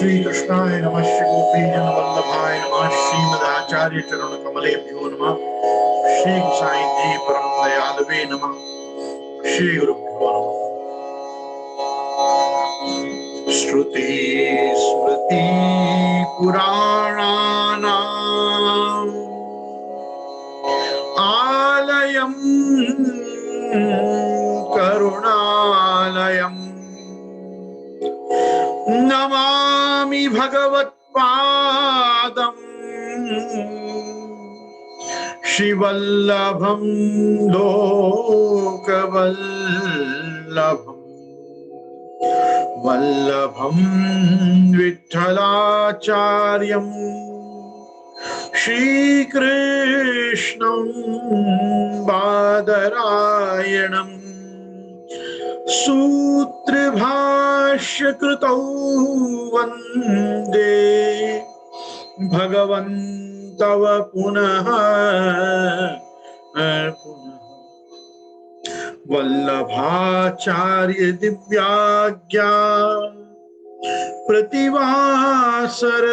श्री कृष्णाय नमः, श्री गोपीजन वल्लभाय नमः, श्रीमदाचार्य चरण कमलेभ्यो नमः, श्री साईं जी परम दयालवे नमः, श्री गुरुभ्यो नमः। श्रुति स्मृति पुराणानाम् आलयम् करुणालयम् नमामि भगवत्पादम् श्रीवल्लभं लोकवल्लभम् वल्लभं विठ्ठलाचार्यं श्रीकृष्णं बादरायणम् सूत्रभाष्यकृतौ वन्दे भगवन्तौ पुनः वल्लभाचार्य दिव्याज्ञा प्रतिवासर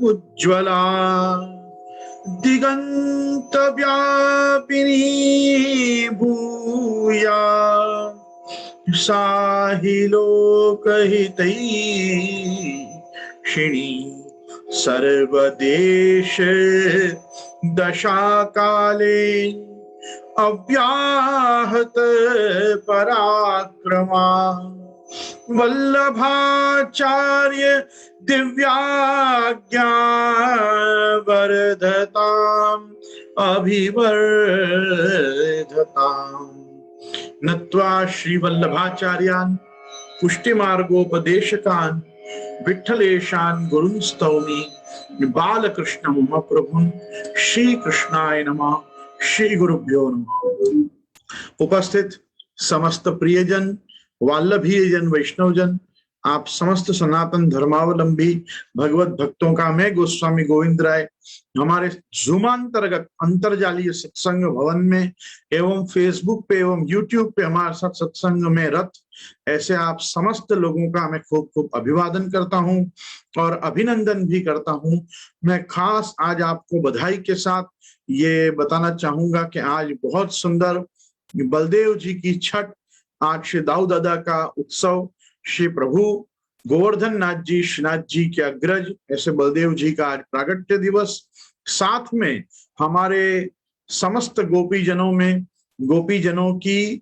उज्ज्वला दिगंत व्यापिनी भूया साहि लोकहितैषिणी सर्वदेश दशाकाले अव्याहत पराक्रमा वल्लभाचार्य दिव्याज्ञा वर्धताम् अभिवर्धताम्। नत्वा श्री वल्लभाचार्यान् पुष्टिमार्गोपदेशकान् विठ्ठलेशान् गुरुन् स्तौमि बालकृष्ण महाप्रभुन्। श्री कृष्णाय नमः, श्री गुरुभ्यो नमः। उपस्थित समस्त प्रियजन, वाल्लभीयजन, वैष्णवजन, आप समस्त सनातन धर्मावलंबी भगवत भक्तों का मैं गोस्वामी गोविंद राय हमारे जूमांतर्गत अंतरजालीय सत्संग भवन में एवं फेसबुक पे एवं यूट्यूब पे हमारे साथ सत्संग में रत ऐसे आप समस्त लोगों का मैं खूब खूब अभिवादन करता हूं और अभिनंदन भी करता हूं। मैं खास आज आपको बधाई के साथ ये बताना चाहूंगा कि आज बहुत सुंदर बलदेव जी की छठ, आज श्री दाऊ दादा का उत्सव, श्री प्रभु गोवर्धन नाथ जी श्रीनाथ जी के अग्रज ऐसे बलदेव जी का आज प्रागट्य दिवस, साथ में हमारे समस्त गोपीजनों में गोपीजनों की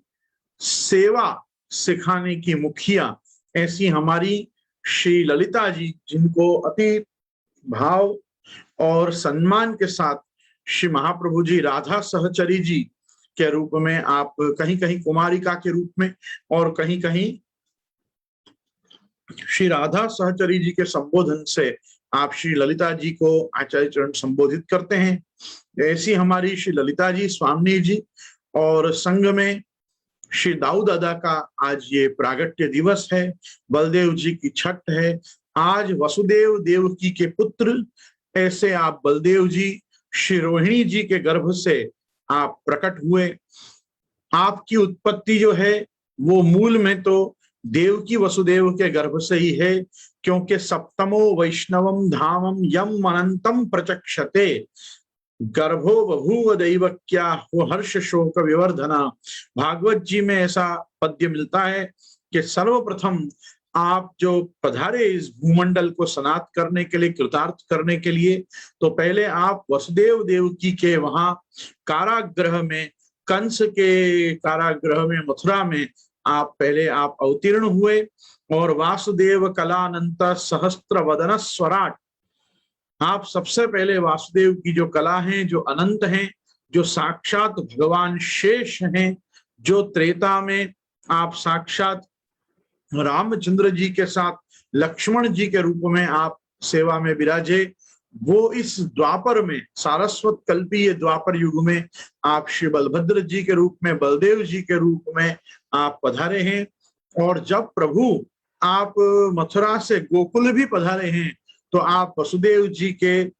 सेवा सिखाने की मुखिया ऐसी हमारी श्री ललिता जी, जिनको अति भाव और सम्मान के साथ श्री महाप्रभु जी राधा सहचरी जी के रूप में, आप कहीं कहीं कुमारिका के रूप में और कहीं कहीं श्री राधा सहचरी जी के संबोधन से आप श्री ललिता जी को आचार्य चरण संबोधित करते हैं। ऐसी हमारी श्री ललिता जी स्वामी जी और संघ में श्री दाऊ दादा का आज ये प्रागट्य दिवस है, बलदेव जी की छठ है। आज वसुदेव देवकी के पुत्र ऐसे आप बलदेव जी श्री रोहिणी जी के गर्भ से आप प्रकट हुए। आपकी उत्पत्ति जो है वो मूल में तो देवकी वसुदेव के गर्भ से ही है, क्योंकि सप्तमो वैष्णवम धामम यम अनंतम प्रचक्षते गर्भो बभूव दैवक्या हो हर्ष शोक विवर्धना। भागवत जी में ऐसा पद्य मिलता है कि सर्वप्रथम आप जो पधारे इस भूमंडल को सनात करने के लिए, कृतार्थ करने के लिए, तो पहले आप वसुदेव देवकी के वहां कारागृह में, कंस के कारागृह में मथुरा में आप पहले आप अवतीर्ण हुए और वासुदेव कलानंत सहस्त्र वदन स्वराट, आप सबसे पहले वासुदेव की जो कला है, जो अनंत हैं, जो साक्षात भगवान शेष हैं, जो त्रेता में आप साक्षात रामचंद्र जी के साथ लक्ष्मण जी के रूप में आप सेवा में विराजे, वो इस द्वापर में, सारस्वत कल्पीय द्वापर युग में आप श्री बलभद्र जी के रूप में, बलदेव जी के रूप में आप पधारे हैं। और जब प्रभु आप मथुरा से गोकुल भी पधारे हैं, तो आप वसुदेव जी के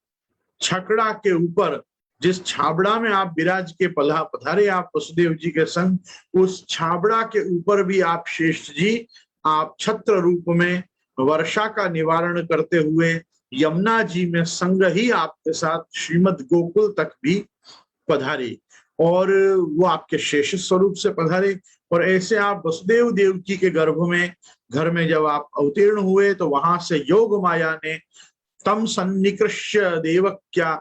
छकड़ा के ऊपर, जिस छाबड़ा में आप विराज के पधारे आप वसुदेव जी के संग, उस छाबड़ा के ऊपर भी आप श्रेष्ठ जी आप छत्र रूप में वर्षा का निवारण करते हुए यमुना जी में संग ही आपके साथ श्रीमद गोकुल तक भी पधारे, और वो आपके शेष स्वरूप से पधारे। और ऐसे आप वसुदेव देवकी के गर्भ में, घर में जब आप अवतीर्ण हुए, तो वहां से योग माया ने तम सन्निकृष्य देवक्या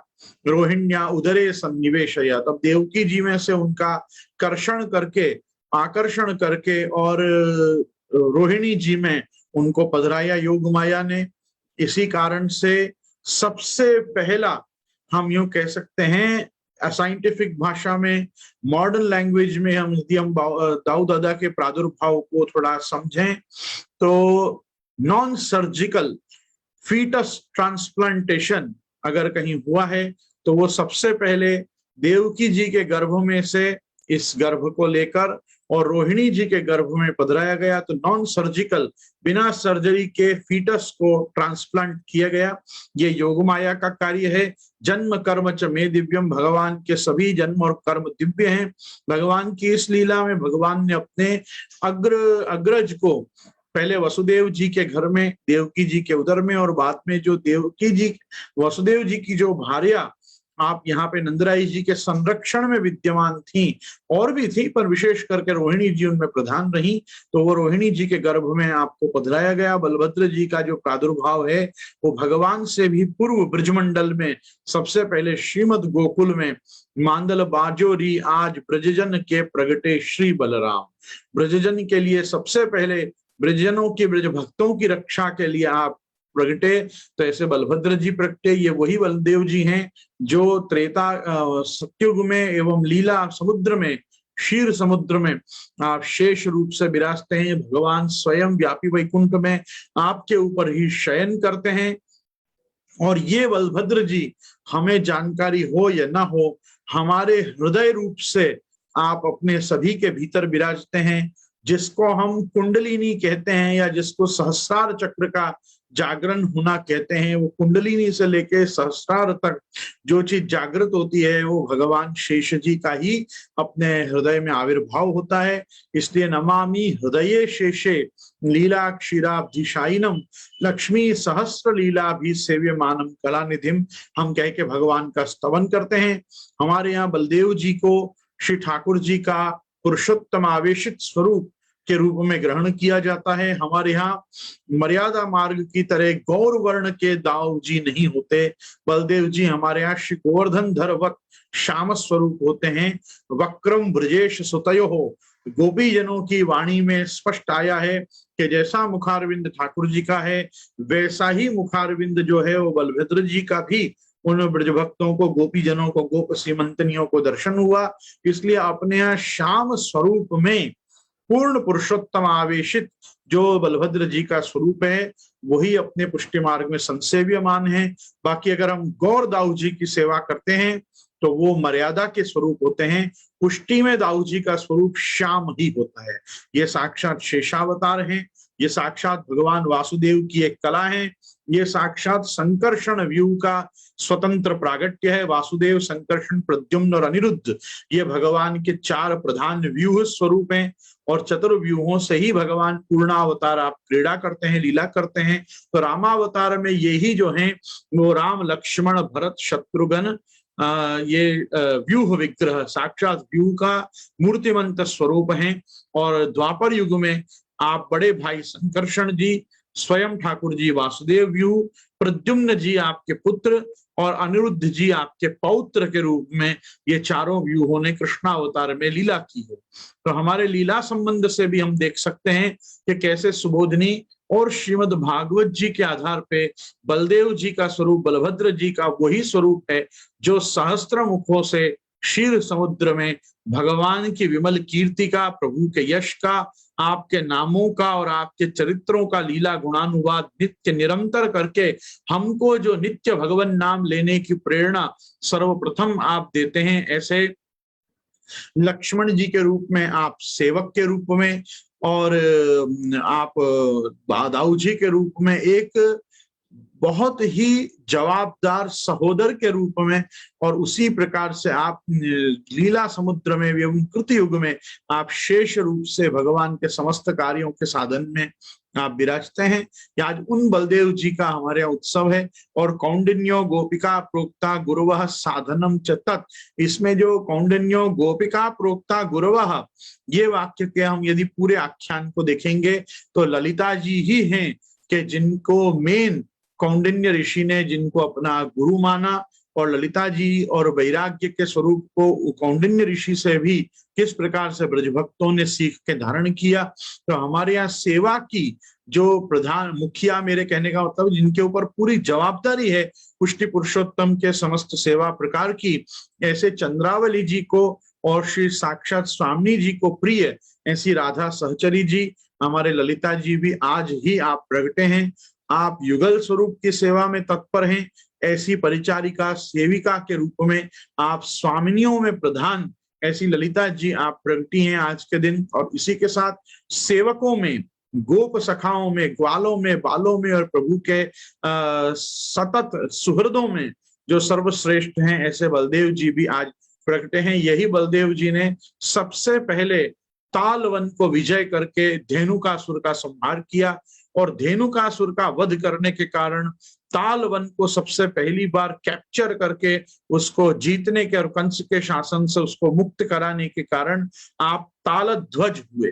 रोहिण्या उदरे सन्निवेशया, तब देवकी जी में से उनका कर्षण करके, आकर्षण करके, और रोहिणी जी में उनको पधराया योग माया ने। इसी कारण से सबसे पहला, हम यूं कह सकते हैं साइंटिफिक भाषा में, मॉडर्न लैंग्वेज में, हम यदि हम दाऊ दादा के प्रादुर्भाव को थोड़ा समझें, तो नॉन सर्जिकल फीटस ट्रांसप्लांटेशन अगर कहीं हुआ है, तो वो सबसे पहले देवकी जी के गर्भ में से इस गर्भ को लेकर और रोहिणी जी के गर्भ में पधराया गया। तो नॉन सर्जिकल, बिना सर्जरी के फीटस को ट्रांसप्लांट किया गया। ये योग माया का कार्य है। जन्म कर्म च मे दिव्यम, भगवान के सभी जन्म और कर्म दिव्य हैं। भगवान की इस लीला में भगवान ने अपने अग्रज को पहले वसुदेव जी के घर में, देवकी जी के उदर में, और बाद में जो देवकी जी, वसुदेव जी की जो भार्या आप यहाँ पे नंदराई जी के संरक्षण में विद्यमान थी, और भी थी, पर विशेष करके रोहिणी जी उनमें प्रधान रही, तो वो रोहिणी जी के गर्भ में आपको पधराया गया। बलभद्र जी का जो प्रादुर्भाव है वो भगवान से भी पूर्व ब्रजमंडल में सबसे पहले श्रीमद गोकुल में मांदल बाजोरी आज ब्रजजन के प्रगटे श्री बलराम, ब्रजजन के लिए सबसे पहले, ब्रजजनों की, ब्रज भक्तों की रक्षा के लिए आप प्रगटे। तो ऐसे बलभद्र जी प्रगटे, ये वही बलदेव जी हैं जो त्रेता सत्युग में एवं लीला समुद्र में, क्षीर समुद्र में आप शेष रूप से विराजते हैं। भगवान स्वयं व्यापी वैकुंठ में आपके ऊपर ही शयन करते हैं। और ये बलभद्र जी, हमें जानकारी हो या ना हो, हमारे हृदय रूप से आप अपने सभी के भीतर विराजते हैं। जिसको हम कुंडलिनी कहते हैं, या जिसको सहस्रार चक्र का जागरण होना कहते हैं, वो कुंडलिनी से लेके सहस्रार तक जो चीज जागृत होती है, वो भगवान शेष जी का ही अपने हृदय में आविर्भाव होता है। इसलिए नमामि हृदये शेषे लीला क्षीराब्धिशायिनम लक्ष्मी सहस्र लीला भी सेव्य मानम कला निधिम, हम कह के भगवान का स्तवन करते हैं। हमारे यहाँ बलदेव जी को श्री ठाकुर जी का पुरुषोत्तम आवेशित स्वरूप के रूप में ग्रहण किया जाता है। हमारे यहाँ मर्यादा मार्ग की तरह गौर वर्ण के दाऊ जी नहीं होते। बलदेव जी हमारे यहाँ श्री गोवर्धन धरवत श्याम स्वरूप होते हैं। वक्रम ब्रजेश सुतयो हो, गोपी जनों की वाणी में स्पष्ट आया है कि जैसा मुखारविंद ठाकुर जी का है, वैसा ही मुखारविंद जो है वो बलभद्र जी का भी उन ब्रज भक्तों को, गोपी जनों को, गोप सीमंतनियों को दर्शन हुआ। इसलिए अपने यहाँ श्याम स्वरूप में पूर्ण पुरुषोत्तम आवेशित जो बलभद्र जी का स्वरूप है, वही अपने पुष्टि मार्ग में संसेव्यमान है। बाकी अगर हम गौर दाऊ जी की सेवा करते हैं तो वो मर्यादा के स्वरूप होते हैं। पुष्टि में दाऊ जी का स्वरूप श्याम ही होता है। ये साक्षात शेषावतार हैं, ये साक्षात भगवान वासुदेव की एक कला है, ये साक्षात संकर्षण व्यू का स्वतंत्र प्रागट्य है। वासुदेव, संकर्षण, प्रद्युम्न और अनिरुद्ध, ये भगवान के चार प्रधान व्यूह स्वरूप हैं, और चतुर्व्यूहों से ही भगवान पूर्णावतार आप क्रीड़ा करते हैं, लीला करते हैं। तो रामावतार में यही जो है वो राम, लक्ष्मण, भरत, शत्रुघ्न, ये व्यूह विग्रह साक्षात व्यूह का मूर्तिमंत स्वरूप हैं। और द्वापर युग में आप बड़े भाई संकर्षण जी, स्वयं ठाकुर जी वासुदेव व्यूह, प्रद्युम्न जी आपके पुत्र, और अनिरुद्ध जी आपके पौत्र के रूप में ये चारों व्यूहों ने कृष्णावतार में लीला की है। तो हमारे लीला संबंध से भी हम देख सकते हैं कि कैसे सुबोधनी और श्रीमद् भागवत जी के आधार पे बलदेव जी का स्वरूप, बलभद्र जी का वही स्वरूप है जो सहस्त्र मुखों से क्षीर समुद्र में भगवान की विमल कीर्ति का, प्रभु के यश का, आपके नामों का और आपके चरित्रों का लीला गुणानुवाद नित्य निरंतर करके हमको जो नित्य भगवान नाम लेने की प्रेरणा सर्वप्रथम आप देते हैं। ऐसे लक्ष्मण जी के रूप में आप सेवक के रूप में, और आप दाऊ जी के रूप में एक बहुत ही जवाबदार सहोदर के रूप में, और उसी प्रकार से आप लीला समुद्र में एवं कृत युग में आप शेष रूप से भगवान के समस्त कार्यों के साधन में आप विराजते हैं। ये आज उन बलदेव जी का हमारे यहाँ उत्सव है। और कौंडिन्यो गोपिका प्रोक्ता गुरुवः साधनम च तत्, इसमें जो कौंडिन्यो गोपिका प्रोक्ता गुरुवः, ये वाक्य के हम यदि पूरे आख्यान को देखेंगे तो ललिता जी ही हैं कि जिनको मेन कौंडिन्य ऋषि ने जिनको अपना गुरु माना, और ललिता जी और वैराग्य के स्वरूप को कौंडिन्य ऋषि से भी किस प्रकार से ब्रज भक्तों ने सीख के धारण किया। तो हमारे यहाँ सेवा की जो प्रधान मुखिया, मेरे कहने का मतलब जिनके ऊपर पूरी जवाबदारी है पुष्टि पुरुषोत्तम के समस्त सेवा प्रकार की, ऐसे चंद्रावली जी को और श्री साक्षात स्वामी जी को प्रिय ऐसी राधा सहचरी जी, हमारे ललिता जी भी आज ही आप प्रगटे हैं। आप युगल स्वरूप की सेवा में तत्पर हैं। ऐसी परिचारिका सेविका के रूप में आप स्वामिनियों में प्रधान ऐसी ललिता जी आप प्रगटी हैं आज के दिन। और इसी के साथ सेवकों में, गोप सखाओं में, ग्वालों में, बालों में और प्रभु के सतत सुहृदों में जो सर्वश्रेष्ठ हैं, ऐसे बलदेव जी भी आज प्रगटे हैं। यही बलदेव जी ने सबसे पहले तालवन को विजय करके धेनुकासुर का संहार किया, और धेनुकासुर का वध करने के कारण तालवन को सबसे पहली बार कैप्चर करके उसको जीतने के और कंस के शासन से उसको मुक्त कराने के कारण आप ताल ध्वज हुए।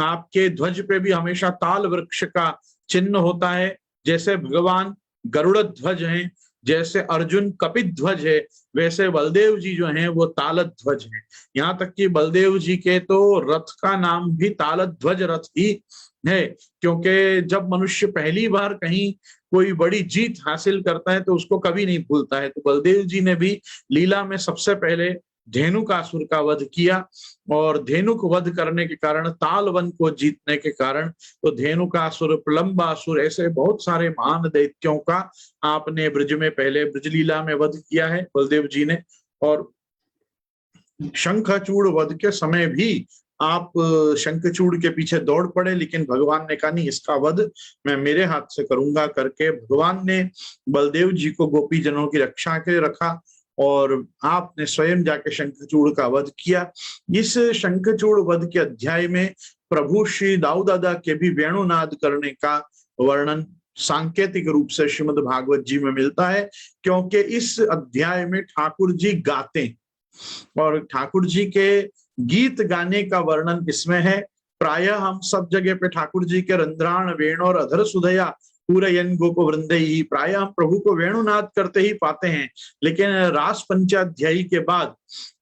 आपके ध्वज पे भी हमेशा ताल वृक्ष का चिन्ह होता है। जैसे भगवान गरुड़ ध्वज हैं, जैसे अर्जुन कपित ध्वज है, वैसे बलदेव जी जो हैं वो ताल ध्वज हैं। यहाँ तक कि बलदेव जी के तो रथ का नाम भी ताल ध्वज रथ ही है, क्योंकि जब मनुष्य पहली बार कहीं कोई बड़ी जीत हासिल करता है तो उसको कभी नहीं भूलता है। तो बलदेव जी ने भी लीला में सबसे पहले धेनुकासुर का वध किया, और धेनुक वध करने के कारण, तालवन को जीतने के कारण, तो धेनुकासुर, प्रलंबासुर, ऐसे बहुत सारे महान दैत्यों का आपने ब्रज में पहले ब्रजलीला में वध किया है बलदेव जी ने। और शंखचूड़ वध के समय भी आप शंखचूड़ के पीछे दौड़ पड़े, लेकिन भगवान ने कहा नहीं, इसका वध मैं मेरे हाथ से करूंगा करके भगवान ने बलदेव जी को गोपी जनों की रक्षा के रखा, और आपने स्वयं जाके शंखचूड़ का वध किया। इस शंखचूड़ वध के अध्याय में प्रभु श्री दाऊ दादा के भी वेणुनाद करने का वर्णन सांकेतिक रूप से श्रीमद् भागवत जी में मिलता है, क्योंकि इस अध्याय में ठाकुर जी गाते हैं, और ठाकुर जी के गीत गाने का वर्णन इसमें है। प्रायः हम सब जगह पे ठाकुर जी के रंध्राण वेणु और अधर सुधया पूरयन गोप वृंदे ही, प्रायः हम प्रभु को वेणुनाद करते ही पाते हैं। लेकिन रास पंचाध्यायी के बाद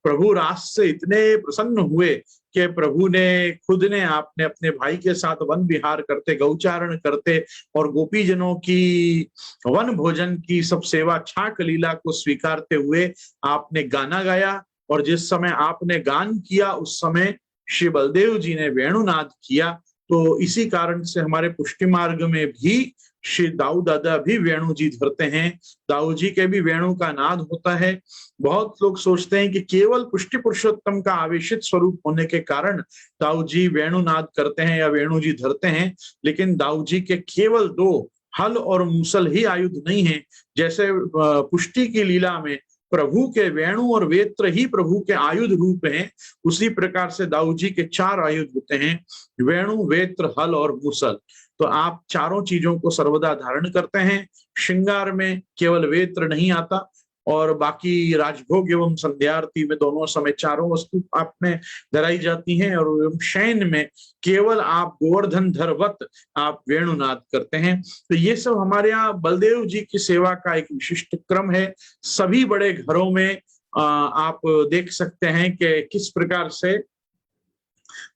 प्रभु रास से इतने प्रसन्न हुए कि प्रभु ने खुद ने, आपने अपने भाई के साथ वन विहार करते, गौचारण करते और गोपीजनों की वन भोजन की सब सेवा छाक लीला को स्वीकारते हुए आपने गाना गाया। और जिस समय आपने गान किया उस समय श्री बलदेव जी ने वेणुनाद किया। तो इसी कारण से हमारे पुष्टि मार्ग में भी श्री दाऊ दादा भी वेणु जी धरते हैं। दाऊ जी के भी वेणु का नाद होता है। बहुत लोग सोचते हैं कि केवल पुष्टि पुरुषोत्तम का आवेशित स्वरूप होने के कारण दाऊ जी वेणुनाद करते हैं या वेणु जी धरते हैं, लेकिन दाऊ जी के केवल दो हल और मूसल ही आयुध नहीं है। जैसे पुष्टि की लीला में प्रभु के वेणु और वेत्र ही प्रभु के आयुध रूप हैं, उसी प्रकार से दाऊ जी के चार आयुध होते हैं, वेणु, वेत्र, हल और मूसल। तो आप चारों चीजों को सर्वदा धारण करते हैं। श्रृंगार में केवल वेत्र नहीं आता, और बाकी राजभोग एवं संध्या आरती में दोनों समय चारों वस्तु आप में धराई जाती हैं। और शयन में केवल आप गोवर्धन धरवत आप वेणुनाद करते हैं। तो ये सब हमारे यहाँ बलदेव जी की सेवा का एक विशिष्ट क्रम है। सभी बड़े घरों में आप देख सकते हैं कि किस प्रकार से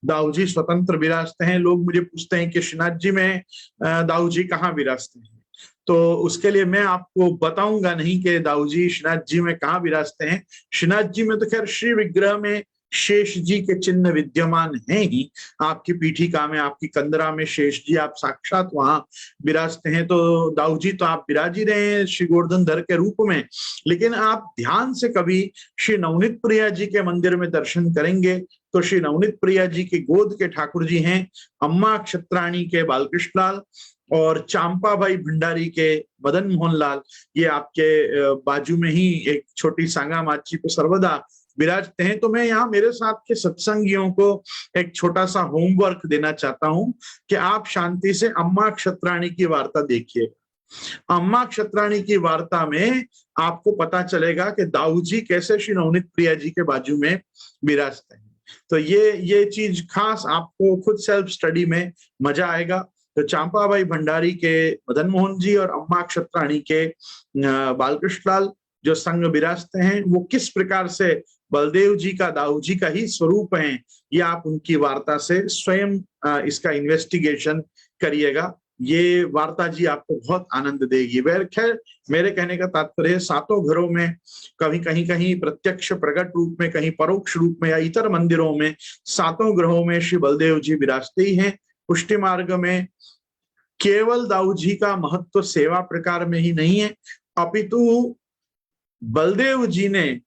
दाऊ जी स्वतंत्र विराजते हैं। लोग मुझे पूछते हैं कि श्रीनाथ जी में दाऊ जी कहाँ विराजते हैं, तो उसके लिए मैं आपको बताऊंगा नहीं कि दाऊ जी श्रीनाथ जी में कहाँ विराजते हैं। श्रीनाथ जी में तो खैर श्री विग्रह में शेष जी के चिन्ह विद्यमान हैं ही। आपकी पीठिका में, आपकी कंदरा में शेष जी आप साक्षात वहां विराजते हैं। तो दाऊ जी तो आप विराज ही रहे हैं श्री गोवर्धनधर के रूप में। लेकिन आप ध्यान से कभी श्री नवनीत प्रिया जी के मंदिर में दर्शन करेंगे तो श्री नवनीत प्रिया जी की गोद के ठाकुर जी हैं अम्मा क्षत्राणी के बालकृष्ण लाल, और चांपा भाई भंडारी के मदन मोहन लाल, ये आपके बाजू में ही एक छोटी सांगा माची पे सर्वदा विराजते हैं। तो मैं यहाँ मेरे साथ के सत्संगियों को एक छोटा सा होमवर्क देना चाहता हूं कि आप शांति से अम्मा क्षत्राणी की वार्ता देखिए। अम्मा क्षत्राणी की वार्ता में आपको पता चलेगा कि दाऊ जी कैसे श्री नवनीत प्रिया जी के बाजू में विराजते हैं। तो ये चीज खास आपको खुद सेल्फ स्टडी में मजा आएगा। तो चांपाबाई भंडारी के मदन मोहन जी और अम्मा क्षत्राणी के बालकृष्ण लाल जो संग विराजते हैं, वो किस प्रकार से बलदेव जी का दाऊ जी का ही स्वरूप है, ये आप उनकी वार्ता से स्वयं इसका इन्वेस्टिगेशन करिएगा। ये वार्ता जी आपको बहुत आनंद देगी। वह खैर मेरे कहने का तात्पर्य सातों घरों में कभी कहीं कहीं प्रत्यक्ष प्रकट रूप में, कहीं परोक्ष रूप में या इतर मंदिरों में सातों ग्रहों में श्री बलदेव जी विराजते ही हैं। पुष्टि मार्ग में केवल दाऊ जी का महत्व सेवा प्रकार में ही नहीं है, अपितु बलदेव जी ने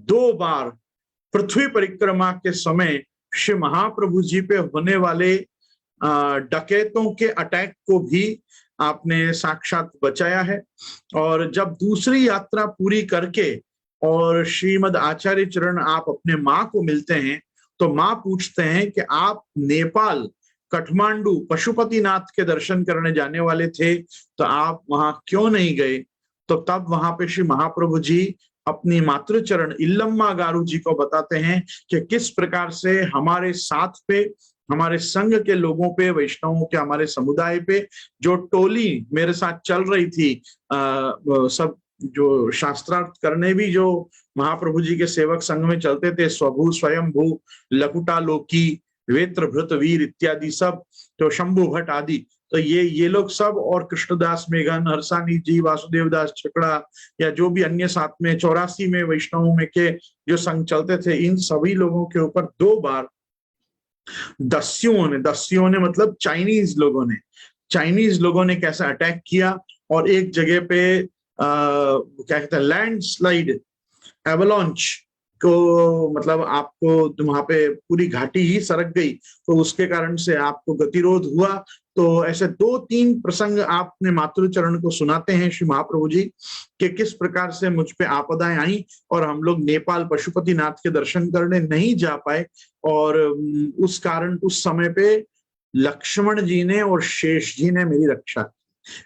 2 बार पृथ्वी परिक्रमा के समय श्री महाप्रभु जी पे होने वाले डकैतों के अटैक को भी आपने साक्षात बचाया है। और जब दूसरी यात्रा पूरी करके और श्रीमद आचार्य चरण आप अपने माँ को मिलते हैं, तो माँ पूछते हैं कि आप नेपाल काठमांडू पशुपतिनाथ के दर्शन करने जाने वाले थे, तो आप वहां क्यों नहीं गए? तो तब वहां पे श्री महाप्रभु जी अपनी मातृचरण इल्लम्मा गारू जी को बताते हैं कि किस प्रकार से हमारे साथ पे, हमारे संघ के लोगों पे, वैष्णवों के हमारे समुदाय पे जो टोली मेरे साथ चल रही थी, सब जो शास्त्रार्थ करने भी जो महाप्रभु जी के सेवक संघ में चलते थे, स्वभू स्वयंभू लकुटा लोकी वेत्र भृत वीर इत्यादि सब, तो शंभु भट्ट आदि, तो ये लोग सब, और कृष्णदास मेघन, हरसानी जी, वासुदेव दास छकड़ा, या जो भी अन्य साथ में 84 में वैष्णवों में के जो संघ चलते थे, इन सभी लोगों के ऊपर 2 बार दस्युओं ने मतलब चाइनीज लोगों ने कैसा अटैक किया, और एक जगह पे क्या कहते हैं लैंडस्लाइड एवलॉन्च को, मतलब आपको वहां पे पूरी घाटी ही सरक गई, तो उसके कारण से आपको गतिरोध हुआ। तो ऐसे 2-3 प्रसंग आपने मातृचरण को सुनाते हैं श्री महाप्रभु जी कि किस प्रकार से मुझ पे आपदाएं आई और हम लोग नेपाल पशुपतिनाथ के दर्शन करने नहीं जा पाए, और उस कारण उस समय पे लक्ष्मण जी ने और शेष जी ने मेरी रक्षा की।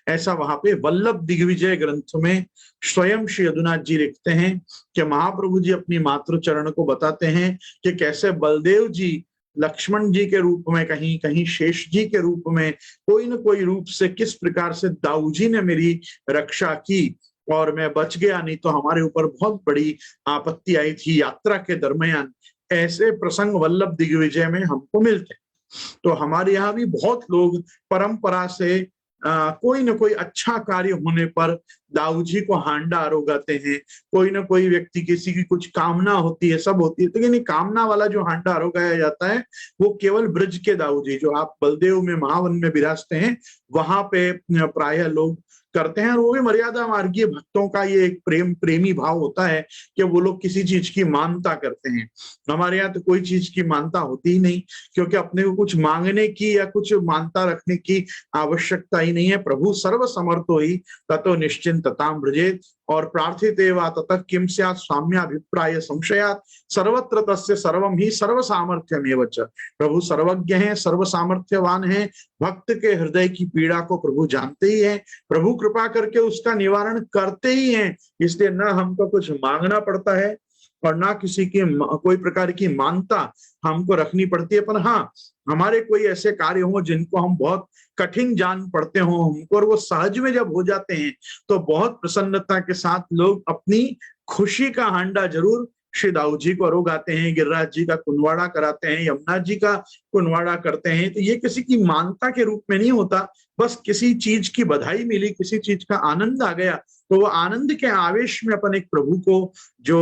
ऐसा वहां पे वल्लभ दिग्विजय ग्रंथ में स्वयं श्री यदुनाथ जी लिखते हैं कि महाप्रभु जी अपनी मातृचरण को बताते हैं कि कैसे बलदेव जी लक्ष्मण जी के रूप में, कहीं कहीं शेष जी के रूप में, कोई न कोई रूप से किस प्रकार से दाऊ जी ने मेरी रक्षा की और मैं बच गया, नहीं तो हमारे ऊपर बहुत बड़ी आपत्ति आई थी यात्रा के दरमियान। ऐसे प्रसंग वल्लभ दिग्विजय में हमको मिलते हैं। तो हमारे यहाँ भी बहुत लोग परंपरा से कोई न कोई अच्छा कार्य होने पर दाऊ जी को हांडा आरोगाते हैं। कोई न कोई व्यक्ति, किसी की कुछ कामना होती है, सब होती है, तो ये कामना वाला जो हांडा आरोगाया जाता है वो केवल ब्रज के दाऊ जी जो आप बलदेव में महावन में विराजते हैं वहां पे प्रायः लोग करते हैं। और वो भी मर्यादा मार्गीय भक्तों का ये एक प्रेमी भाव होता है कि वो लोग किसी चीज की मानता करते हैं। हमारे यहाँ तो कोई चीज की मानता होती ही नहीं, क्योंकि अपने को कुछ मांगने की या कुछ मानता रखने की आवश्यकता ही नहीं है। प्रभु सर्व समर्थो ही ततो निश्चिंतताम व्रजेत, और प्रार्थित एवा ततः किम स्यात् स्वाम्याभिप्राय संशयात्, सर्वत्र तस्य सर्वम ही सर्व सामर्थ्यमेव च। प्रभु सर्वज्ञ हैं, सर्व सामर्थ्यवान हैं, भक्त के हृदय की पीड़ा को प्रभु जानते ही हैं, प्रभु कृपा करके उसका निवारण करते ही हैं। इसलिए न हमको कुछ मांगना पड़ता है और ना किसी की कोई प्रकार की मानता हमको रखनी पड़ती है। पर हाँ, हमारे कोई ऐसे कार्य हो जिनको हम बहुत कठिन जान पड़ते हो हमको, और वो सहज में जब हो जाते हैं तो बहुत प्रसन्नता के साथ लोग अपनी खुशी का हांडा जरूर श्री दाऊ जी को आरोगाते हैं, गिरिराज जी का कुनवाड़ा कराते हैं, यमुना जी का कुनवाड़ा करते हैं। तो ये किसी की मानता के रूप में नहीं होता, बस किसी चीज की बधाई मिली, किसी चीज का आनंद आ गया, तो वो आनंद के आवेश में अपन एक प्रभु को जो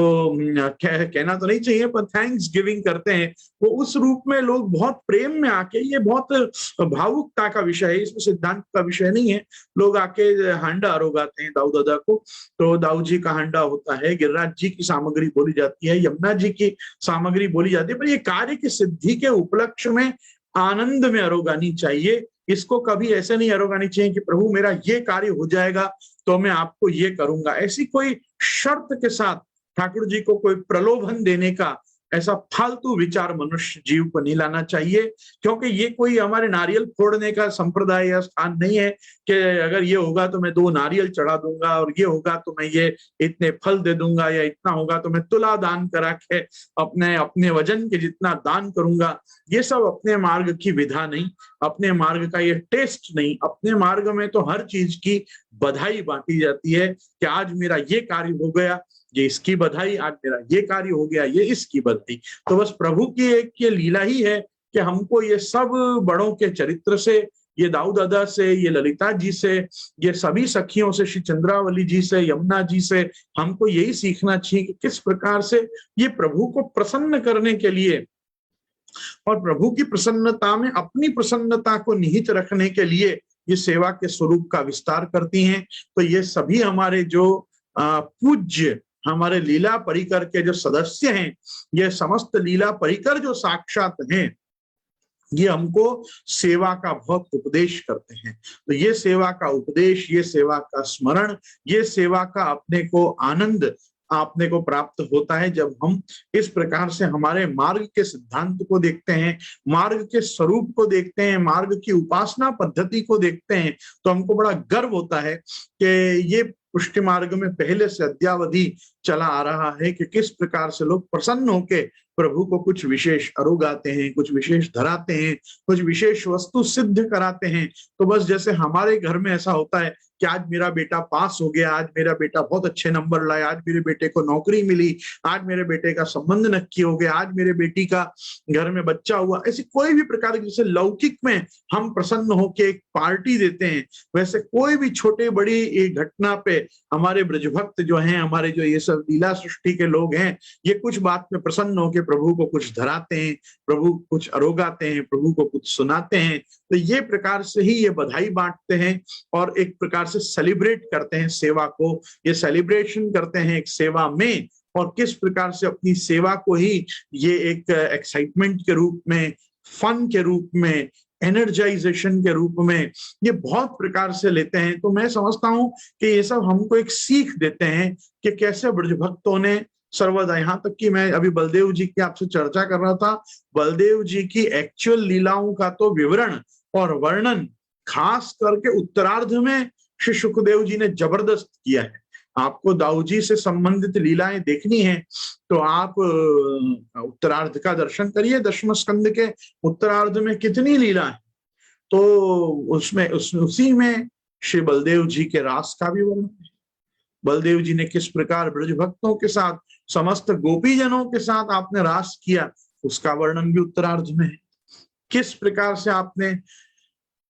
कहना तो नहीं चाहिए पर थैंक्स गिविंग करते हैं, वो उस रूप में लोग बहुत प्रेम में आके, ये बहुत भावुकता का विषय है, इसमें सिद्धांत का विषय नहीं है, लोग आके हांडा आरोगाते हैं दाऊ दादा को। तो दाऊ जी का हांडा होता है, गिरिराज जी की सामग्री बोली जाती है, यमुना जी की सामग्री बोली जाती है, पर ये कार्य की सिद्धि के उपलक्ष्य में आनंद में आरोगानी चाहिए। इसको कभी ऐसे नहीं अरोगानी चाहिए कि प्रभु मेरा ये कार्य हो जाएगा तो मैं आपको ये करूंगा। ऐसी कोई शर्त के साथ ठाकुर जी को कोई प्रलोभन देने का ऐसा फालतू विचार मनुष्य जीव को नहीं लाना चाहिए, क्योंकि ये कोई हमारे नारियल फोड़ने का संप्रदाय या स्थान नहीं है कि अगर ये होगा तो मैं 2 नारियल चढ़ा दूंगा और ये होगा तो मैं ये इतने फल दे दूंगा या इतना होगा तो मैं तुला दान करा के अपने अपने वजन के जितना दान करूंगा। ये सब अपने मार्ग की विधा नहीं, अपने मार्ग का ये टेस्ट नहीं। अपने मार्ग में तो हर चीज की बधाई बांटी जाती है कि आज मेरा ये कार्य हो गया, ये इसकी बधाई, आज मेरा ये कार्य हो गया, ये इसकी बधाई। तो बस प्रभु की एक ये लीला ही है कि हमको ये सब बड़ों के चरित्र से, ये दाऊ दादा से, ये ललिता जी से, ये सभी सखियों से, श्री चंद्रावली जी से, यमुना जी से हमको यही सीखना चाहिए कि किस प्रकार से ये प्रभु को प्रसन्न करने के लिए और प्रभु की प्रसन्नता में अपनी प्रसन्नता को निहित रखने के लिए ये सेवा के स्वरूप का विस्तार करती हैं। तो ये सभी हमारे जो पूज्य हमारे लीला परिकर के जो सदस्य हैं, ये समस्त लीला परिकर जो साक्षात हैं, ये हमको सेवा का बहुत उपदेश करते हैं। तो ये सेवा का उपदेश, ये सेवा का स्मरण, ये सेवा का अपने को आनंद आपने को प्राप्त होता है जब हम इस प्रकार से हमारे मार्ग के सिद्धांत को देखते हैं, मार्ग के स्वरूप को देखते हैं, मार्ग की उपासना पद्धति को देखते हैं। तो हमको बड़ा गर्व होता है कि ये पुष्टि मार्ग में पहले से अद्यावधि चला आ रहा है कि किस प्रकार से लोग प्रसन्न होके प्रभु को कुछ विशेष अरोगाते हैं, कुछ विशेष धराते हैं, कुछ विशेष वस्तु सिद्ध कराते हैं। तो बस जैसे हमारे घर में ऐसा होता है कि आज मेरा बेटा पास हो गया, आज मेरा बेटा बहुत अच्छे नंबर लाया, आज मेरे बेटे को नौकरी मिली, आज मेरे बेटे का संबंध नक्की हो गया, आज मेरे बेटी का घर में बच्चा हुआ, ऐसी कोई भी प्रकार की जैसे लौकिक में हम प्रसन्न होके एक पार्टी देते हैं, वैसे कोई भी छोटे बड़ी घटना पे हमारे ब्रजभक्त जो हैं, हमारे जो ये सब लीला सृष्टि के लोग हैं, ये कुछ बात में प्रसन्न होके प्रभु को कुछ धराते हैं, प्रभु कुछ अरोगाते हैं, प्रभु को कुछ सुनाते हैं। तो ये प्रकार से ही ये बधाई बांटते हैं और एक प्रकार से सेलिब्रेट करते हैं सेवा को, ये सेलिब्रेशन करते हैं एक सेवा में, और किस प्रकार से अपनी सेवा को ही ये एक एक्साइटमेंट के रूप में, फन के रूप में, एनर्जाइजेशन के रूप में ये बहुत प्रकार से लेते हैं। तो मैं समझता हूं कि ये सब हमको एक सीख देते हैं कि कैसे ब्रजभक्तों ने सर्वदा, यहाँ तक कि मैं अभी बलदेव जी की आपसे चर्चा कर रहा था, बलदेव जी की एक्चुअल लीलाओं का तो विवरण और वर्णन खास करके उत्तरार्ध में श्री सुखदेव जी ने जबरदस्त किया है। आपको दाऊ जी से संबंधित लीलाएं देखनी है तो आप उत्तरार्ध का दर्शन करिए। 10वें स्कंद के उत्तरार्ध में कितनी लीला है, तो उसमें उसी में श्री बलदेव जी के रास का भी वर्णन है। बलदेव जी ने किस प्रकार ब्रज भक्तों के साथ, समस्त गोपीजनों के साथ आपने रास किया, उसका वर्णन भी उत्तरार्ध में है। किस प्रकार से आपने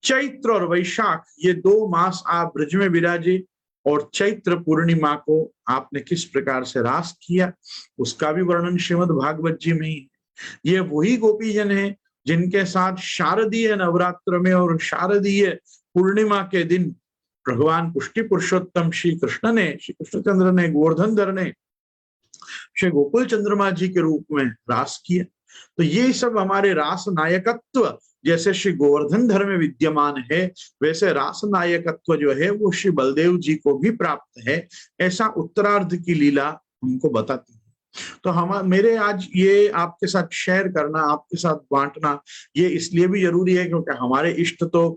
चैत्र और वैशाख ये 2 मास आप ब्रज में विराजे और चैत्र पूर्णिमा को आपने किस प्रकार से रास किया, उसका भी वर्णन श्रीमद् भागवत जी में ही है। ये वही गोपीजन है जिनके साथ शारदीय नवरात्र में और शारदीय पूर्णिमा के दिन भगवान पुष्टि पुरुषोत्तम श्री कृष्णचंद्र ने, गोवर्धनधर ने श्री गोकुल चंद्रमा जी के रूप में रास किया। तो ये सब हमारे रास नायकत्व जैसे श्री गोवर्धनधर में विद्यमान है, वैसे रास नायकत्व जो है वो श्री बलदेव जी को भी प्राप्त है। ऐसा उत्तरार्ध की लीला हमको बताती है। तो मेरे आज ये आपके साथ शेयर करना, आपके साथ बांटना ये इसलिए भी जरूरी है क्योंकि हमारे इष्ट तो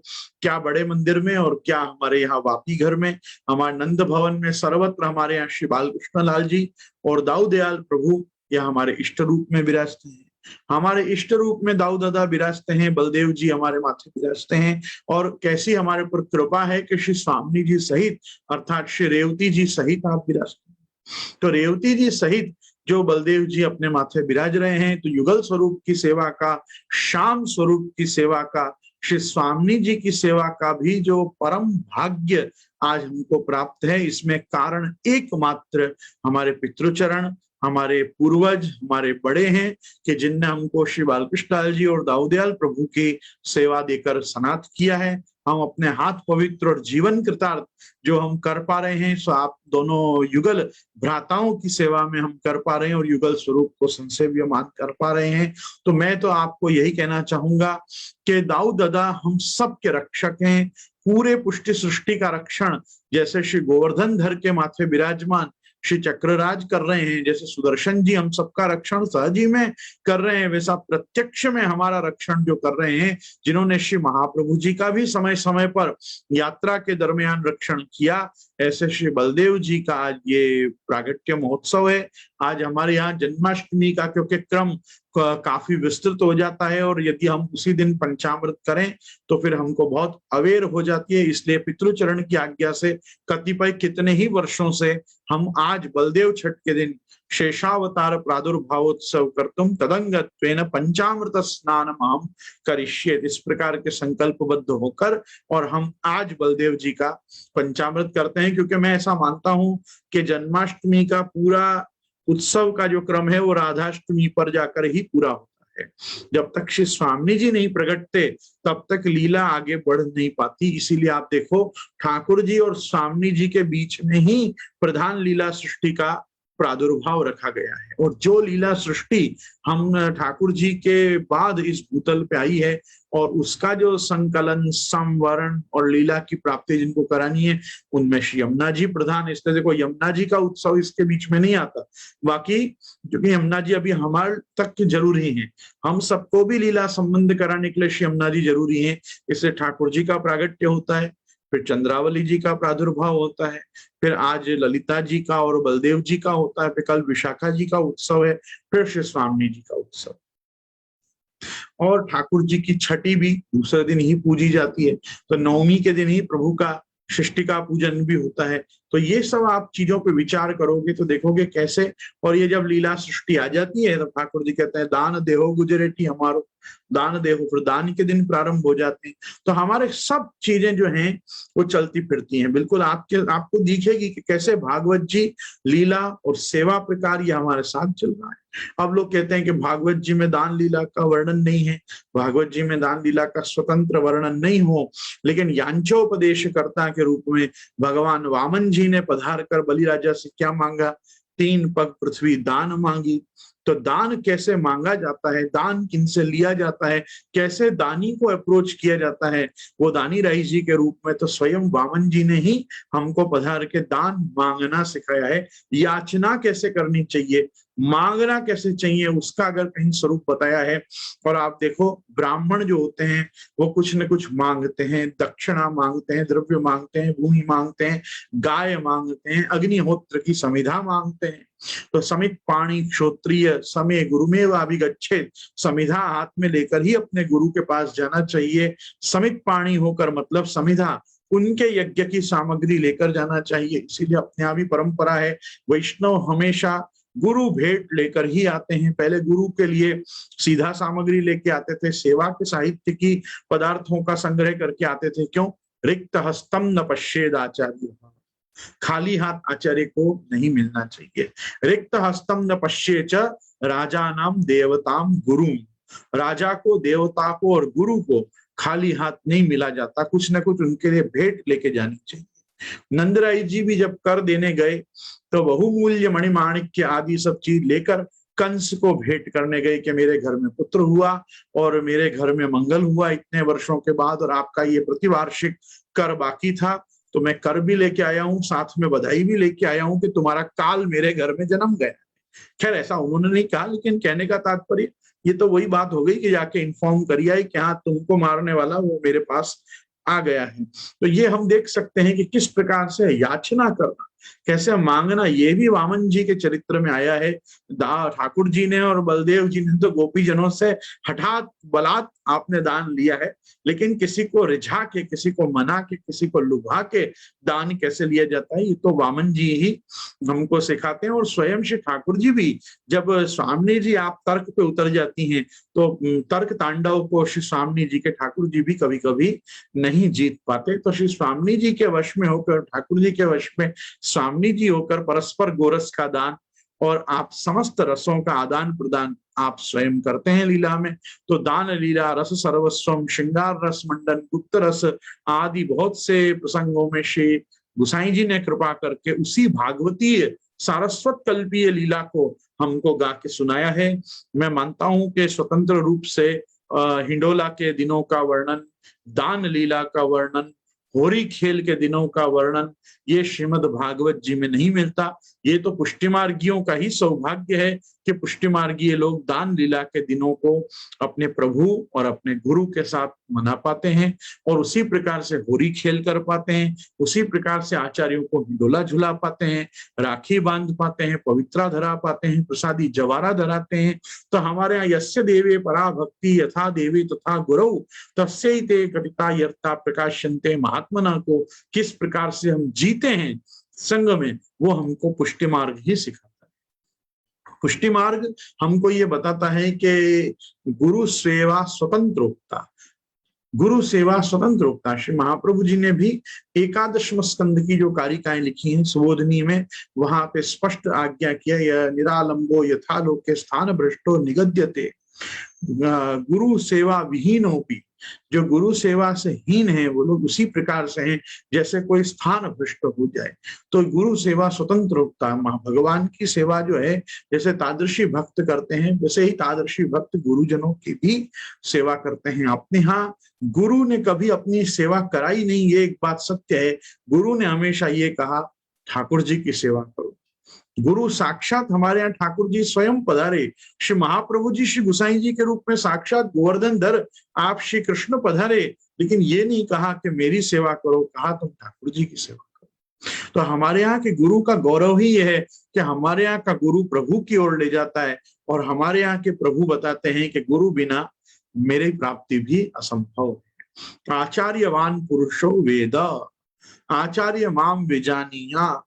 क्या बड़े मंदिर में और क्या हमारे यहाँ वापी घर में, हमारे नंद भवन में, सर्वत्र हमारे यहाँ श्री बालकृष्ण लाल जी और दाऊ दयाल प्रभु यह हमारे इष्ट रूप में विराजते हैं। हमारे इष्ट रूप में दाऊ दादा विराजते हैं, बलदेव जी हमारे माथे विराजते हैं। और कैसी हमारे पर कृपा है कि श्री स्वामी जी सहित अर्थात श्री रेवती जी सहित आप विराजते हैं। तो रेवती जी सहित जो बलदेव जी अपने माथे विराज रहे हैं, तो युगल स्वरूप की सेवा का, शाम स्वरूप की सेवा का, श्री स्वामी जी की सेवा का भी जो परम भाग्य आज हमको प्राप्त है, इसमें कारण एकमात्र हमारे पितृचरण, हमारे पूर्वज, हमारे बड़े हैं कि जिनने हमको श्री बालकृष्ण लाल जी और दाऊ दयाल प्रभु की सेवा देकर सनात किया है। हम अपने हाथ पवित्र और जीवन कृतार्थ जो हम कर पा रहे हैं, सो आप दोनों युगल भ्राताओं की सेवा में हम कर पा रहे हैं और युगल स्वरूप को संसेव्यमान कर पा रहे हैं। तो मैं तो आपको यही कहना चाहूंगा कि दाऊ दादा हम सब के रक्षक हैं, पूरे पुष्टि सृष्टि का रक्षण जैसे श्री गोवर्धन धर के माथे विराजमान श्री चक्रराज कर रहे हैं, जैसे सुदर्शन जी हम सबका रक्षण सहज ही में कर रहे हैं, वैसा प्रत्यक्ष में हमारा रक्षण जो कर रहे हैं, जिन्होंने श्री महाप्रभु जी का भी समय समय पर यात्रा के दरमियान रक्षण किया, ऐसे श्री बलदेव जी का आज ये प्रागट्य महोत्सव है। आज हमारे यहाँ जन्माष्टमी का क्योंकि क्रम काफी विस्तृत हो जाता है और यदि हम उसी दिन पंचामृत करें तो फिर हमको बहुत अवेर हो जाती है, इसलिए पितृचरण की आज्ञा से कतिपय कितने ही वर्षों से हम आज बलदेव छठ के दिन शेषावतार प्रादुर्भावोत्सव कर्तुम तदंगत्वेन पंचामृत स्नान हम करिष्ये, इस प्रकार के संकल्पबद्ध होकर और हम आज बलदेव जी का पंचामृत करते हैं, क्योंकि मैं ऐसा मानता हूं कि जन्माष्टमी का पूरा उत्सव का जो क्रम है वो राधाष्टमी पर जाकर ही पूरा होता है। जब तक श्री स्वामी जी नहीं प्रकटते तब तक लीला आगे बढ़ नहीं पाती। इसीलिए आप देखो ठाकुर जी और स्वामी जी के बीच में ही प्रधान लीला सृष्टि का प्रादुर्भाव रखा गया है, और जो लीला सृष्टि हम ठाकुर जी के बाद इस भूतल पे आई है और उसका जो संकलन संवरण और लीला की प्राप्ति जिनको करानी है, उनमें श्री यमुना जी प्रधान। इसलिए देखो यमुना जी का उत्सव इसके बीच में नहीं आता, बाकी क्योंकि यमुना जी अभी हमारे तक जरूरी है, हम सबको भी लीला संबंध कराने के लिए श्री यमुना जी जरूरी है, इसलिए ठाकुर जी का प्रागट्य होता है, फिर चंद्रावली जी का प्रादुर्भाव होता है, फिर आज ललिता जी का और बलदेव जी का होता है, फिर कल विशाखा जी का उत्सव है, फिर श्री स्वामी जी का उत्सव, और ठाकुर जी की छठी भी दूसरे दिन ही पूजी जाती है। तो नवमी के दिन ही प्रभु का सृष्टि का पूजन भी होता है। तो ये सब आप चीजों पे विचार करोगे तो देखोगे कैसे, और ये जब लीला सृष्टि आ जाती है तो ठाकुर जी कहते हैं दान देहो गुजरेटी हमारो, दान देहो, फिर दान के दिन प्रारंभ हो जाते हैं। तो हमारे सब चीजें जो हैं वो चलती फिरती हैं। बिल्कुल आपको दिखेगी कि कैसे भागवत जी लीला और सेवा प्रकार ये हमारे साथ चल रहा है। अब लोग कहते हैं कि भागवत जी में दान लीला का वर्णन नहीं है, भागवत जी में दान लीला का स्वतंत्र वर्णन नहीं हो, लेकिन यांचोपदेशकर्ता के रूप में भगवान वामन जी ने पधार कर बलि राजा से क्या मांगा, 3 पग पृथ्वी दान मांगी। तो दान कैसे मांगा जाता है, दान किनसे लिया जाता है, कैसे दानी को अप्रोच किया जाता है, वो दानी राही जी के रूप में तो स्वयं वामन जी ने ही हमको पधार के दान मांगना सिखाया है। याचना कैसे करनी चाहिए, मांगना कैसे चाहिए, उसका अगर कहीं स्वरूप बताया है। और आप देखो ब्राह्मण जो होते हैं वो कुछ न कुछ मांगते हैं, दक्षिणा मांगते हैं, द्रव्य मांगते हैं, भूमि मांगते हैं, गाय मांगते हैं, अग्निहोत्र की समिधा मांगते हैं। तो समित पाणी क्षोत्रिय समय गुरुमेव अभिगच्छेत, समिधा हाथ में लेकर ही अपने गुरु के पास जाना चाहिए। समित पाणी होकर मतलब समिधा उनके यज्ञ की सामग्री लेकर जाना चाहिए। इसीलिए अपने आप ही परंपरा है, वैष्णव हमेशा गुरु भेंट लेकर ही आते हैं। पहले गुरु के लिए सीधा सामग्री लेके आते थे, सेवा के साहित्य की पदार्थों का संग्रह करके आते थे। क्यों? रिक्त हस्तम न पश्येद आचार्य, खाली हाथ आचार्य को नहीं मिलना चाहिए। रिक्त हस्तम न पश्ये च राजा नाम देवताम गुरु, राजा को, देवता को और गुरु को खाली हाथ नहीं मिला जाता, कुछ न कुछ उनके लिए भेंट लेके जानी चाहिए। नंदराय जी भी जब कर देने गए तो बहुमूल्य मणिमाणिक्य आदि सब चीज लेकर कंस को भेंट करने गए कि मेरे घर में पुत्र हुआ और मेरे घर में मंगल हुआ इतने वर्षों के बाद, और आपका ये प्रतिवार्षिक कर बाकी था तो मैं कर भी लेके आया हूँ, साथ में बधाई भी लेके आया हूँ कि तुम्हारा काल मेरे घर में जन्म गया। खैर ऐसा उन्होंने नहीं कहा, लेकिन कहने का तात्पर्य ये तो वही बात हो गई कि जाके इन्फॉर्म करिए कि हाँ तुमको मारने वाला वो मेरे पास आ गया है। तो ये हम देख सकते हैं कि किस प्रकार से याचना करना, कैसे मांगना, ये भी वामन जी के चरित्र में आया है। ठाकुर जी ने और बलदेव जी ने तो गोपी जनों से हठात बलात् आपने दान लिया है, लेकिन किसी को रिझा के, किसी को मना के, किसी को लुभा के दान कैसे लिया जाता है, ये तो वामन जी ही हमको सिखाते हैं। और स्वयं श्री ठाकुर जी भी, जब स्वामी जी आप तर्क पे उतर जाती हैं तो तर्क तांडव को श्री स्वामी जी के ठाकुर जी भी कभी कभी नहीं जीत पाते। तो श्री स्वामी जी के वश में होकर, ठाकुर जी के वश में स्वामी जी होकर परस्पर गोरस का दान और आप समस्त रसों का आदान प्रदान आप स्वयं करते हैं लीला में। तो दान लीला, रस सर्वस्वम, श्रृंगार रस मंडन, गुप्त रस आदि बहुत से प्रसंगों में श्री गुसाई जी ने कृपा करके उसी भागवतीय सारस्वत कल्पीय लीला को हमको गा के सुनाया है। मैं मानता हूं कि स्वतंत्र रूप से हिंडोला के दिनों का वर्णन, दान लीला का वर्णन, होरी खेल के दिनों का वर्णन ये श्रीमद् भागवत जी में नहीं मिलता। ये तो पुष्टि मार्गियों का ही सौभाग्य है कि पुष्टि मार्गीय लोग दान लीला के दिनों को अपने प्रभु और अपने गुरु के साथ मना पाते हैं और उसी प्रकार से होरी खेल कर पाते हैं, उसी प्रकार से आचार्यों को हिंडोला झुला पाते हैं, राखी बांध पाते हैं, पवित्रा धरा पाते हैं, प्रसादी जवारा धराते हैं। तो हमारे यहाँ यस्य देवे परा भक्ति यथा देवी तथा गुरु तस्यै ते कटिता यर्ता प्रकाशन्ते महात्मना को किस प्रकार से हम जीते हैं संग में, वो हमको पुष्टि मार्ग ही सिखाता है। पुष्टि मार्ग हमको ये बताता है कि गुरु सेवा स्वतंत्रोक्ता, गुरु सेवा स्वतंत्रोक्ता। श्री महाप्रभु जी ने भी एकादशम स्कंद की जो कारिकाएं लिखी हैं सुबोधनी में, वहां पे स्पष्ट आज्ञा किया, यह निरालंबो यथा लोके स्थान भ्रष्टो निगद्यते, गुरु सेवा विहीनोपि, जो गुरु सेवा से हीन है वो लोग उसी प्रकार से हैं जैसे कोई स्थान भ्रष्ट हो जाए। तो गुरु सेवा स्वतंत्र होता है। भगवान की सेवा जो है जैसे तादृशी भक्त करते हैं वैसे ही तादृशी भक्त गुरुजनों की भी सेवा करते हैं। अपने यहाँ गुरु ने कभी अपनी सेवा कराई नहीं, ये एक बात सत्य है। गुरु ने हमेशा ये कहा ठाकुर जी की सेवा करो। गुरु साक्षात हमारे यहाँ ठाकुर जी स्वयं पधारे, श्री महाप्रभु जी श्री गुसाई जी के रूप में साक्षात गोवर्धन धर आप श्री कृष्ण पधारे, लेकिन ये नहीं कहा कि मेरी सेवा करो, कहा तुम ठाकुर जी की सेवा करो। तो हमारे यहाँ के गुरु का गौरव ही यह है कि हमारे यहाँ का गुरु प्रभु की ओर ले जाता है और हमारे यहाँ के प्रभु बताते हैं कि गुरु बिना मेरी प्राप्ति भी असंभव है। आचार्यवान पुरुषो वेद, आचार्य माम विजानीयात्,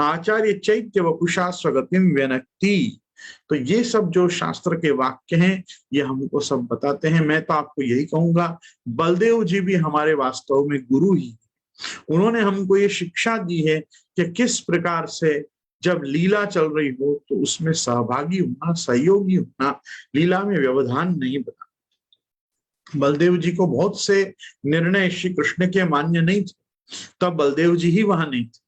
आचार्य चैत्य वपुषा स्वगतिम व्यनक्ति। तो ये सब जो शास्त्र के वाक्य हैं ये हमको सब बताते हैं। मैं तो आपको यही कहूंगा बलदेव जी भी हमारे वास्तव में गुरु ही, उन्होंने हमको ये शिक्षा दी है कि किस प्रकार से जब लीला चल रही हो तो उसमें सहभागी होना, सहयोगी होना, लीला में व्यवधान नहीं बना। बलदेव जी को बहुत से निर्णय श्री कृष्ण के मान्य नहीं थे, तब बलदेव जी ही वहां नहीं थे,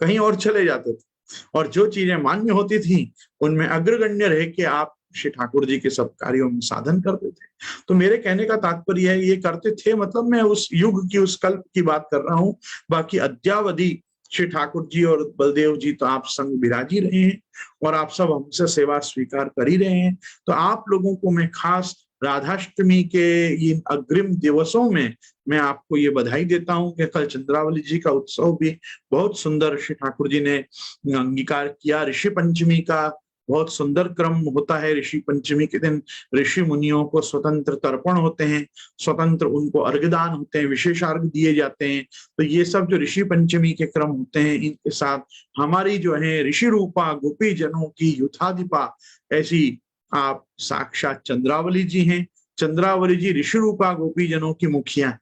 कहीं और चले जाते थे, और जो चीजें मान्य होती थी उनमें अग्रगण्य रह के आप श्री ठाकुर जी के सब कार्यों में साधन करते थे। तो मेरे कहने का तात्पर्य है ये करते थे मतलब मैं उस युग की उस कल्प की बात कर रहा हूं। बाकी अद्यावधि श्री ठाकुर जी और बलदेव जी तो आप संग विराज ही रहे हैं और आप सब हमसे सेवा स्वीकार कर ही रहे हैं। तो आप लोगों को मैं खास राधाष्टमी के इन अग्रिम दिवसों में मैं आपको ये बधाई देता हूं कि कल चंद्रावली जी का उत्सव भी बहुत सुंदर श्री ठाकुर जी ने अंगीकार किया। ऋषि पंचमी का बहुत सुंदर क्रम होता है। ऋषि पंचमी के दिन ऋषि मुनियों को स्वतंत्र तर्पण होते हैं, स्वतंत्र उनको अर्घदान होते हैं, विशेष अर्घ दिए जाते हैं। तो ये सब जो ऋषि पंचमी के क्रम होते हैं इनके साथ हमारी जो है ऋषि रूपा गोपी जनों की युथाधिपा ऐसी आप साक्षात चंद्रावली जी हैं। चंद्रावली जी ऋषि रूपा गोपी जनों की मुखिया है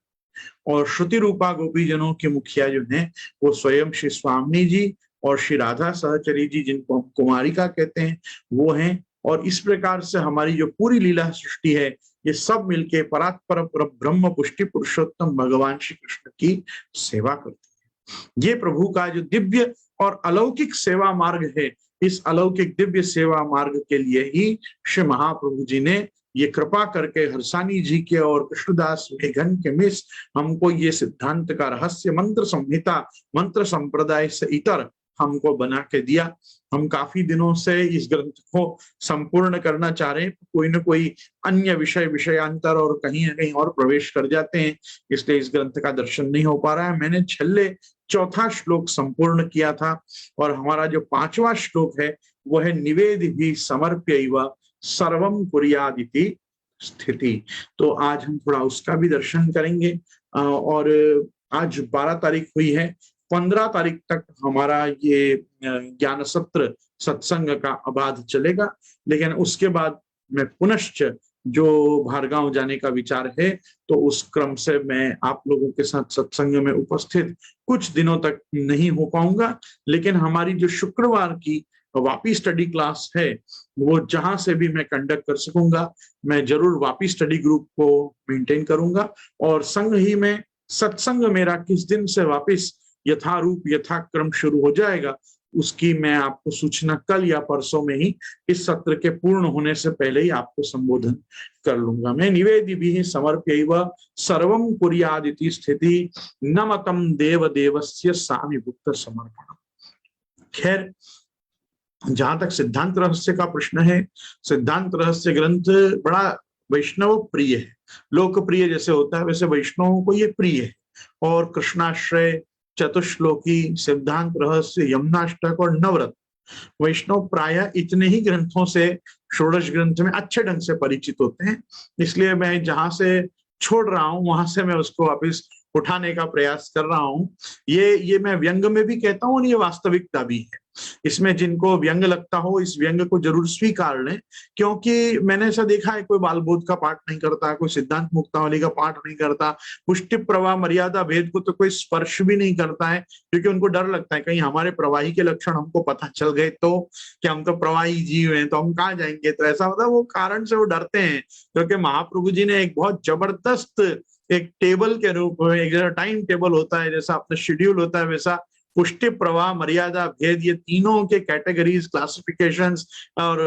और श्रुति रूपा गोपी जनों की मुखिया जो है वो स्वयं श्री स्वामी जी और श्री राधा सहचरी जी, जिनको हम कुमारिका कहते हैं, वो हैं। और इस प्रकार से हमारी जो पूरी लीला सृष्टि है ये सब मिलके परात्पर ब्रह्म पुष्टि पुरुषोत्तम भगवान श्री कृष्ण की सेवा करते हैं। ये प्रभु का जो दिव्य और अलौकिक सेवा मार्ग है, इस अलौकिक दिव्य सेवा मार्ग के लिए ही श्री महाप्रभु जी ने ये कृपा करके हरसानी जी के और कृष्णदास मेघन के मिस हमको ये सिद्धांत का रहस्य मंत्र संहिता मंत्र संप्रदाय से इतर हमको बना के दिया। हम काफी दिनों से इस ग्रंथ को संपूर्ण करना चाह रहे हैं, कोई न कोई अन्य विषयांतर और कहीं न कहीं और प्रवेश कर जाते हैं, इसलिए इस ग्रंथ का दर्शन नहीं हो पा रहा है। मैंने छल्ले चौथा श्लोक संपूर्ण किया था और हमारा जो 5वां श्लोक है वो है निवेदि भी समर्प्यैव सर्वम कुर्यादिति स्थिति। तो आज हम थोड़ा उसका भी दर्शन करेंगे। और आज 12 तारीख हुई है, 15 तारीख तक हमारा ये ज्ञान सत्र सत्संग का अबाध चलेगा, लेकिन उसके बाद मैं पुनश्च जो भार्गांव जाने का विचार है तो उस क्रम से मैं आप लोगों के साथ सत्संग में उपस्थित कुछ दिनों तक नहीं हो पाऊंगा। लेकिन हमारी जो शुक्रवार की वापी स्टडी क्लास है वो जहां से भी मैं कंडक्ट कर सकूंगा, मैं जरूर वापी स्टडी ग्रुप को मेंटेन करूंगा। और संग ही में सत्संग मेरा किस दिन से वापस यथारूप यथाक्रम शुरू हो जाएगा, उसकी मैं आपको सूचना कल या परसों में ही इस सत्र के पूर्ण होने से पहले ही आपको संबोधन कर लूंगा। मैं निवेदिभिः समर्प्यैव सर्वं कुर्यादिति स्थिति न मतम देव देवस्य सामिभूत समर्पणम्। खैर, जहां तक सिद्धांत रहस्य का प्रश्न है, सिद्धांत रहस्य ग्रंथ बड़ा वैष्णव प्रिय है। लोकप्रिय जैसे होता है वैसे वैष्णवों को ये प्रिय है। और कृष्णाश्रय, चतुश्लोकी, सिद्धांत रहस्य, यमुनाष्टक और नवरत्न वैष्णव प्राय इतने ही ग्रंथों से षोडश ग्रंथ में अच्छे ढंग से परिचित होते हैं। इसलिए मैं जहां से छोड़ रहा हूं वहां से मैं उसको वापस उठाने का प्रयास कर रहा हूं। ये मैं व्यंग में भी कहता हूं और ये वास्तविकता भी है। इसमें जिनको व्यंग लगता हो इस व्यंग को जरूर स्वीकार लें, क्योंकि मैंने ऐसा देखा है कोई बालबोध का पाठ नहीं करता, कोई सिद्धांत मुक्तावली का पाठ नहीं करता, पुष्टि प्रवाह मर्यादा भेद को तो कोई स्पर्श भी नहीं करता है, क्योंकि उनको डर लगता है कहीं हमारे प्रवाही के लक्षण हमको पता चल गए तो, कि हम तो प्रवाही जीव हैं तो हम कहाँ जाएंगे। तो ऐसा होता है, वो कारण से वो डरते हैं। क्योंकि महाप्रभु जी ने एक बहुत जबरदस्त एक टेबल के रूप में, एक जैसा टाइम टेबल होता है, जैसा अपना शेड्यूल होता है, वैसा पुष्टि प्रवाह मर्यादा भेद ये तीनों के कैटेगरीज, क्लासिफिकेशंस और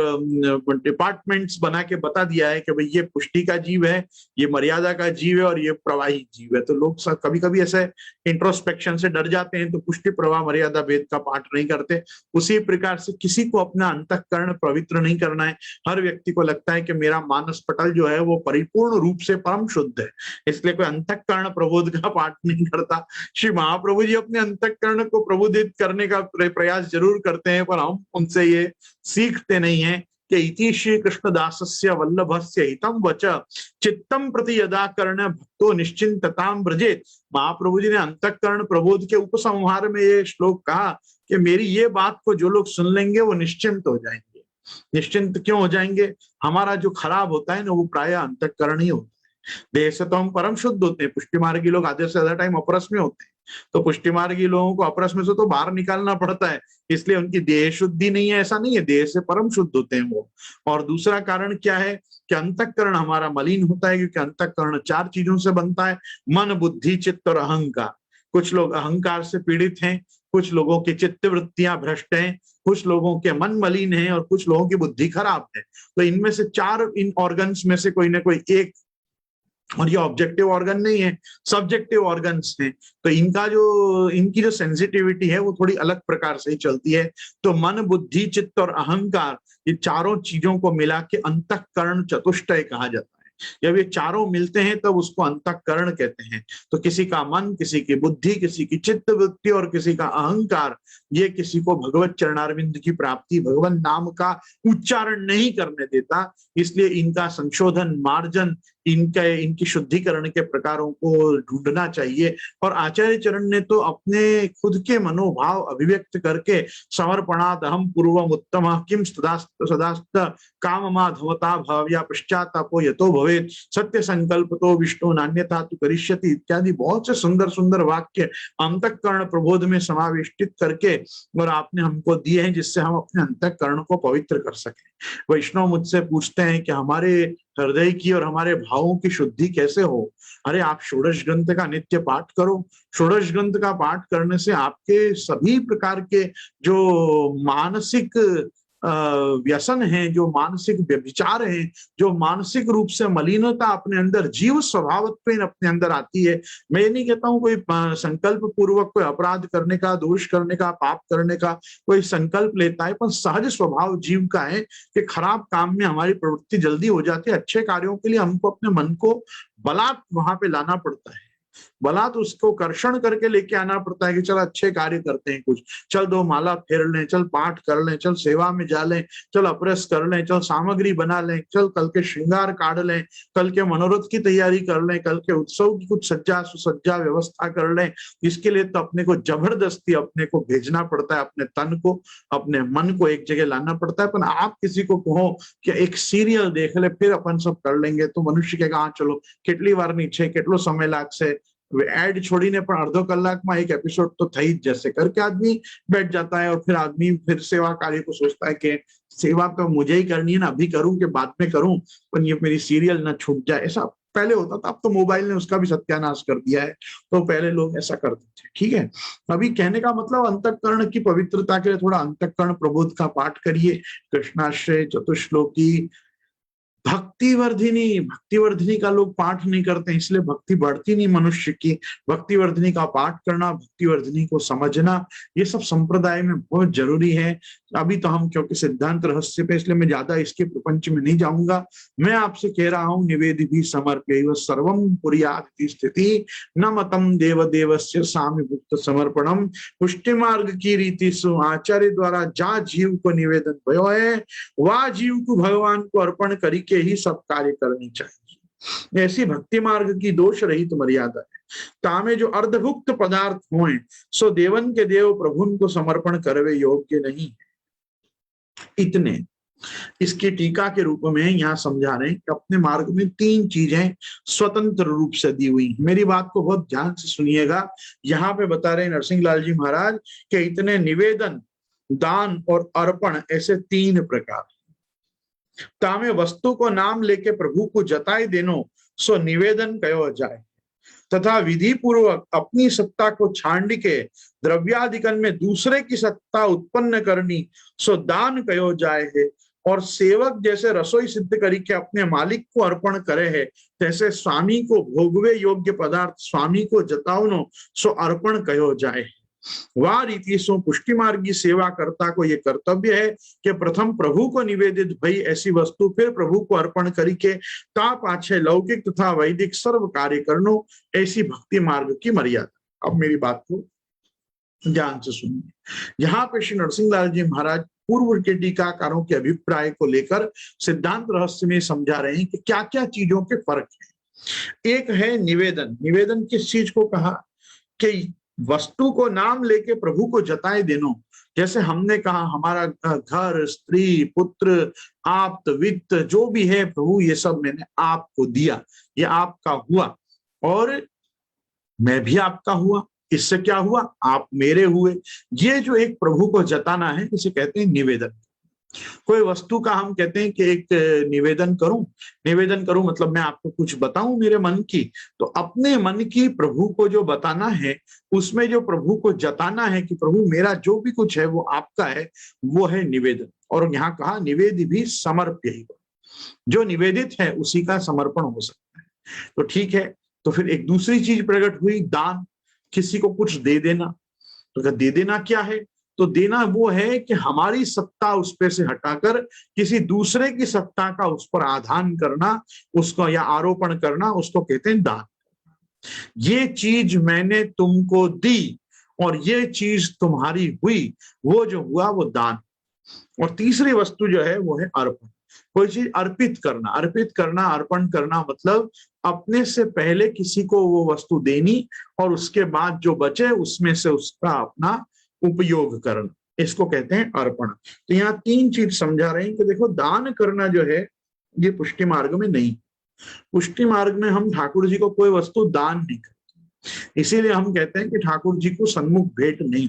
डिपार्टमेंट्स बना के बता दिया है कि भाई ये पुष्टि का जीव है, ये मर्यादा का जीव है और ये प्रवाही जीव है। तो लोग सब कभी कभी ऐसे इंट्रोस्पेक्शन से डर जाते हैं तो पुष्टि प्रवाह मर्यादा भेद का पाठ नहीं करते। उसी प्रकार से किसी को अपना अंतःकरण पवित्र नहीं करना है। हर व्यक्ति को लगता है कि मेरा मानस पटल जो है वो परिपूर्ण रूप से परम शुद्ध है, इसलिए कोई अंतःकरण प्रबोध का पाठ नहीं करता। श्री महाप्रभु जी अपने अंतःकरण को प्रबोधित करने का प्रयास जरूर करते हैं, पर हम उनसे ये सीखते नहीं हैं कि इति श्री कृष्णदासस्य वल्लभस्य हितम वच चित्तम प्रति यदा कर्ण भक्तो निश्चिंतताम ब्रजेत। महाप्रभु जी ने अंतःकरण प्रबोध के उपसंहार में ये श्लोक कहा कि मेरी ये बात को जो लोग सुन लेंगे वो निश्चिंत हो जाएंगे। निश्चिंत क्यों हो जाएंगे? हमारा जो खराब होता है ना वो प्राय अंतःकरण ही होता है। देह से तो हम परम शुद्ध होते हैं। पुष्टि मार्गी लोग आधे से ज्यादा टाइम अपरस में होते हैं, तो पुष्टि मार्गी लोगों को अपरस में से तो बाहर निकालना पड़ता है, इसलिए उनकी देह शुद्धि नहीं है, ऐसा नहीं है, देह से परम शुद्ध होते हैं वो। और दूसरा कारण क्या है कि अंतःकरण हमारा मलिन होता है, क्योंकि अंतःकरण 4 चीजों से बनता है, मन, बुद्धि, चित्त और अहंकार। कुछ लोग अहंकार से पीड़ित हैं, कुछ लोगों की चित्त वृत्तियां भ्रष्ट हैं, कुछ लोगों के मन मलिन है और कुछ लोगों की बुद्धि खराब है। तो इनमें से 4 इन ऑर्गन्स में से कोई ना कोई एक, और ये ऑब्जेक्टिव ऑर्गन नहीं है, सब्जेक्टिव ऑर्गन्स हैं, तो इनकी जो सेंसिटिविटी है वो थोड़ी अलग प्रकार से ही चलती है। तो मन, बुद्धि, चित्त और अहंकार, ये चारों चीजों को मिला के अंतःकरण चतुष्टय कहा जाता है। जब ये चारों मिलते हैं तब उसको अंतःकरण कहते हैं। तो किसी का मन, किसी की बुद्धि, किसी की चित्त वृत्ति और किसी का अहंकार, ये किसी को भगवत चरणारविंद की प्राप्ति, भगवान नाम का उच्चारण नहीं करने देता। इसलिए इनका संशोधन, मार्जन, इनकी शुद्धिकरण के प्रकारों को ढूंढना चाहिए। और आचार्य चरण ने तो अपने खुद के मनोभाव अभिव्यक्त करके समर्पणाद अहम पूर्वम उत्तम किम सदास्त काम माधवता भाव्या पश्चातापो यतो भवेत सत्य संकल्प तो विष्णु नान्यथा तु करिष्यति इत्यादि बहुत से सुंदर सुंदर वाक्य अंतःकरण प्रबोध में समाविष्टित करके और आपने हमको दिए हैं, जिससे हम अपने अंतःकरण को पवित्र कर सकें। वैष्णव मुझसे पूछते हैं कि हमारे हृदय की और हमारे भावों की शुद्धि कैसे हो? अरे आप षोडश ग्रंथ का नित्य पाठ करो। षोडश ग्रंथ का पाठ करने से आपके सभी प्रकार के जो मानसिक व्यसन है, जो मानसिक व्यभिचार है, जो मानसिक रूप से मलिनता अपने अंदर जीव स्वभावत्वेन अपने अंदर आती है। मैं ये नहीं कहता हूं कोई संकल्प पूर्वक कोई अपराध करने का, दोष करने का, पाप करने का कोई संकल्प लेता है, पर सहज स्वभाव जीव का है कि खराब काम में हमारी प्रवृत्ति जल्दी हो जाती है। अच्छे कार्यों के लिए हमको अपने मन को बलात् वहां पे लाना पड़ता है, बलात् उसको कर्षण करके लेके आना पड़ता है कि चल अच्छे कार्य करते हैं, कुछ चल 2 माला फेर लें, चल पाठ कर लें, चल सेवा में जा लें, चल अपरस कर लें, चल सामग्री बना लें, चल कल के श्रृंगार काट लें, कल के मनोरथ की तैयारी कर लें, कल के उत्सव की कुछ सज्जा सुसज्जा व्यवस्था कर लें। इसके लिए तो अपने को जबरदस्ती अपने को भेजना पड़ता है, अपने तन को, अपने मन को एक जगह लाना पड़ता है। पर आप किसी को कहो कि एक सीरियल देख ले फिर अपन सब कर लेंगे, तो मनुष्य कहेगा हाँ चलो કેટલી વાર ની છે, કેટલો समय लागશે, एड छोड़ीने पण अर्धो कलाकમાં एक एपिसोड तो થઈ જ जैसे करके आदमी बैठ जाता है और फिर आदमी फिर सेवा कार्य को सोचता है कि सेवा तो मुझे ही करनी है ना, अभी करूं कि बाद में करूं, पर ये मेरी सीरियल ना छूट जाए। ऐसा पहले होता था, अब तो मोबाइल ने उसका भी सत्यानाश कर दिया है। तो पहले लोग ऐसा करते थे, ठीक है। अभी कहने का मतलब अंतःकरण की पवित्रता के लिए थोड़ा अंतःकरण प्रबोध का पाठ करिए, कृष्णाश्रय चतुश्लोकी, भक्तिवर्धिनी का लोग पाठ नहीं करते, इसलिए भक्ति बढ़ती नहीं मनुष्य की। भक्तिवर्धिनी का पाठ करना, भक्तिवर्धिनी को समझना, ये सब संप्रदाय में बहुत जरूरी है। अभी तो हम क्योंकि सिद्धांत रहस्य पे, इसलिए मैं ज्यादा इसके प्रपंच में नहीं जाऊंगा। मैं आपसे कह रहा हूं, निवेदि भी समर्प्य सर्वम पुरियाति स्थिति न मतम देव देवस्य साम्य भुक्त समर्पणम। पुष्टि मार्ग की रीति सु आचार्य द्वारा जा जीव को निवेदन भयो है, वह जीव को भगवान को अर्पण करी के ही सब कार्य करनी चाहिए। ऐसी भक्ति मार्ग की दोष रहित मर्यादा है। तामे जो अर्धभुक्त पदार्थ हों सो देवन के देव प्रभुन को समर्पण करवे योग्य नहीं है। इतने इसकी टीका के रूप में यहाँ समझा रहे हैं कि अपने मार्ग में 3 चीजें स्वतंत्र रूप से दी हुई। मेरी बात को बहुत ध्यान से सुनिएगा। यहाँ पे बता रहे नरसिंह लाल जी महाराज कि इतने निवेदन, दान और अर्पण, ऐसे 3 प्रकार। तामे वस्तु को नाम लेके प्रभु को जताए देनो सो निवेदन कहो जाए, तथा विधि पूर्वक अपनी सत्ता को छांड के द्रव्यादिकन में दूसरे की सत्ता उत्पन्न करनी सो दान कहो जाए है। और सेवक जैसे रसोई सिद्ध करी के अपने मालिक को अर्पण करे है, तैसे स्वामी को भोगवे योग्य पदार्थ स्वामी को जतावनो सो अर्पण कहो जाए। वह रीति सो पुष्टि मार्गी सेवा करता को ये कर्तव्य है कि प्रथम प्रभु को निवेदित भई ऐसी वस्तु फिर प्रभु को अर्पण करी के ता पाछे लौकिक तथा वैदिक सर्व कार्य करनो, ऐसी भक्ति मार्ग की मर्यादा। अब मेरी बात को ध्यान से सुनिए। यहाँ पे श्री नरसिंह लाल जी महाराज पूर्व के टीकाकारों के अभिप्राय को लेकर सिद्धांत रहस्य में समझा रहे हैं कि क्या क्या चीजों के फर्क है। एक है निवेदन। निवेदन किस चीज को कहा कि वस्तु को नाम लेके प्रभु को जताए देनो। जैसे हमने कहा हमारा घर, स्त्री, पुत्र, आप्त, वित्त जो भी है प्रभु ये सब मैंने आपको दिया, ये आपका हुआ और मैं भी आपका हुआ। इससे क्या हुआ? आप मेरे हुए। ये जो एक प्रभु को जताना है इसे कहते हैं निवेदन। कोई वस्तु का हम कहते हैं कि एक निवेदन करूं मतलब मैं आपको कुछ बताऊं मेरे मन की। तो अपने मन की प्रभु को जो बताना है, उसमें जो प्रभु को जताना है कि प्रभु मेरा जो भी कुछ है वो आपका है, वो है निवेदन। और यहाँ कहा निवेदि भी समर्प्य ही, जो निवेदित है उसी का समर्पण हो सकता है। तो ठीक है, तो फिर एक दूसरी चीज प्रकट हुई, दान। किसी को कुछ दे देना। तो दे देना क्या है? तो देना वो है कि हमारी सत्ता उस पे से हटाकर किसी दूसरे की सत्ता का उस पर आधान करना, उसको या आरोपण करना, उसको कहते हैं दान। ये चीज मैंने तुमको दी और ये चीज तुम्हारी हुई, वो जो हुआ वो दान। और तीसरी वस्तु जो है वो है अर्पण। कोई चीज अर्पित करना, अर्पण करना मतलब अपने से पहले किसी को वो वस्तु देनी और उसके बाद जो बचे उसमें से उसका अपना उपयोग करना, इसको कहते हैं अर्पण। तो यहाँ 3 चीज समझा रहे हैं कि देखो दान करना जो है ये पुष्टि मार्ग में नहीं। पुष्टि मार्ग में हम ठाकुर जी को कोई वस्तु दान नहीं करते, इसीलिए हम कहते हैं कि ठाकुर जी को सन्मुख भेंट नहीं।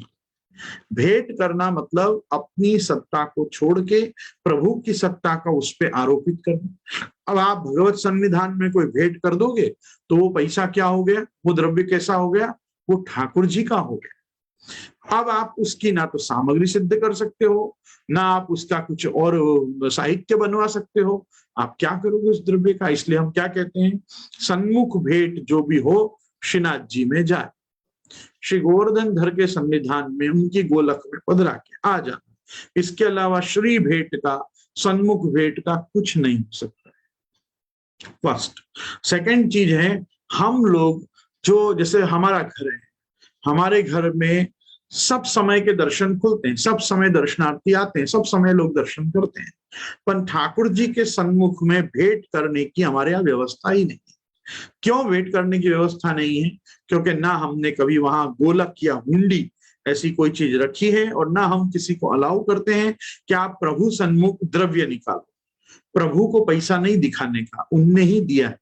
भेंट करना मतलब अपनी सत्ता को छोड़ के प्रभु की सत्ता का उस पर आरोपित करना। अब आप भगवत संविधान में कोई भेंट कर दोगे तो वो पैसा क्या हो गया, वो द्रव्य कैसा हो गया, वो ठाकुर जी का हो गया। अब आप उसकी ना तो सामग्री सिद्ध कर सकते हो, ना आप उसका कुछ और साहित्य बनवा सकते हो। आप क्या करोगे उस द्रव्य का? इसलिए हम क्या कहते हैं, सन्मुख भेंट जो भी हो श्रीनाथ जी में जाए, श्री गोवर्धन धर के संविधान में उनकी गोलक में पधरा के आ जाना। इसके अलावा श्री भेंट का, सन्मुख भेंट का कुछ नहीं हो सकता है। फर्स्ट। सेकंड चीज है, हम लोग जो जैसे हमारा घर है, हमारे घर में सब समय के दर्शन खुलते हैं, सब समय दर्शनार्थी आते हैं, सब समय लोग दर्शन करते हैं, पर ठाकुर जी के सन्मुख में भेंट करने की हमारे यहाँ व्यवस्था ही नहीं। क्यों भेंट करने की व्यवस्था नहीं है? क्योंकि ना हमने कभी वहां गोलक या हुंडी ऐसी कोई चीज रखी है, और ना हम किसी को अलाउ करते हैं कि आप प्रभु सन्मुख द्रव्य निकालो। प्रभु को पैसा नहीं दिखाने का, उनने ही दिया है।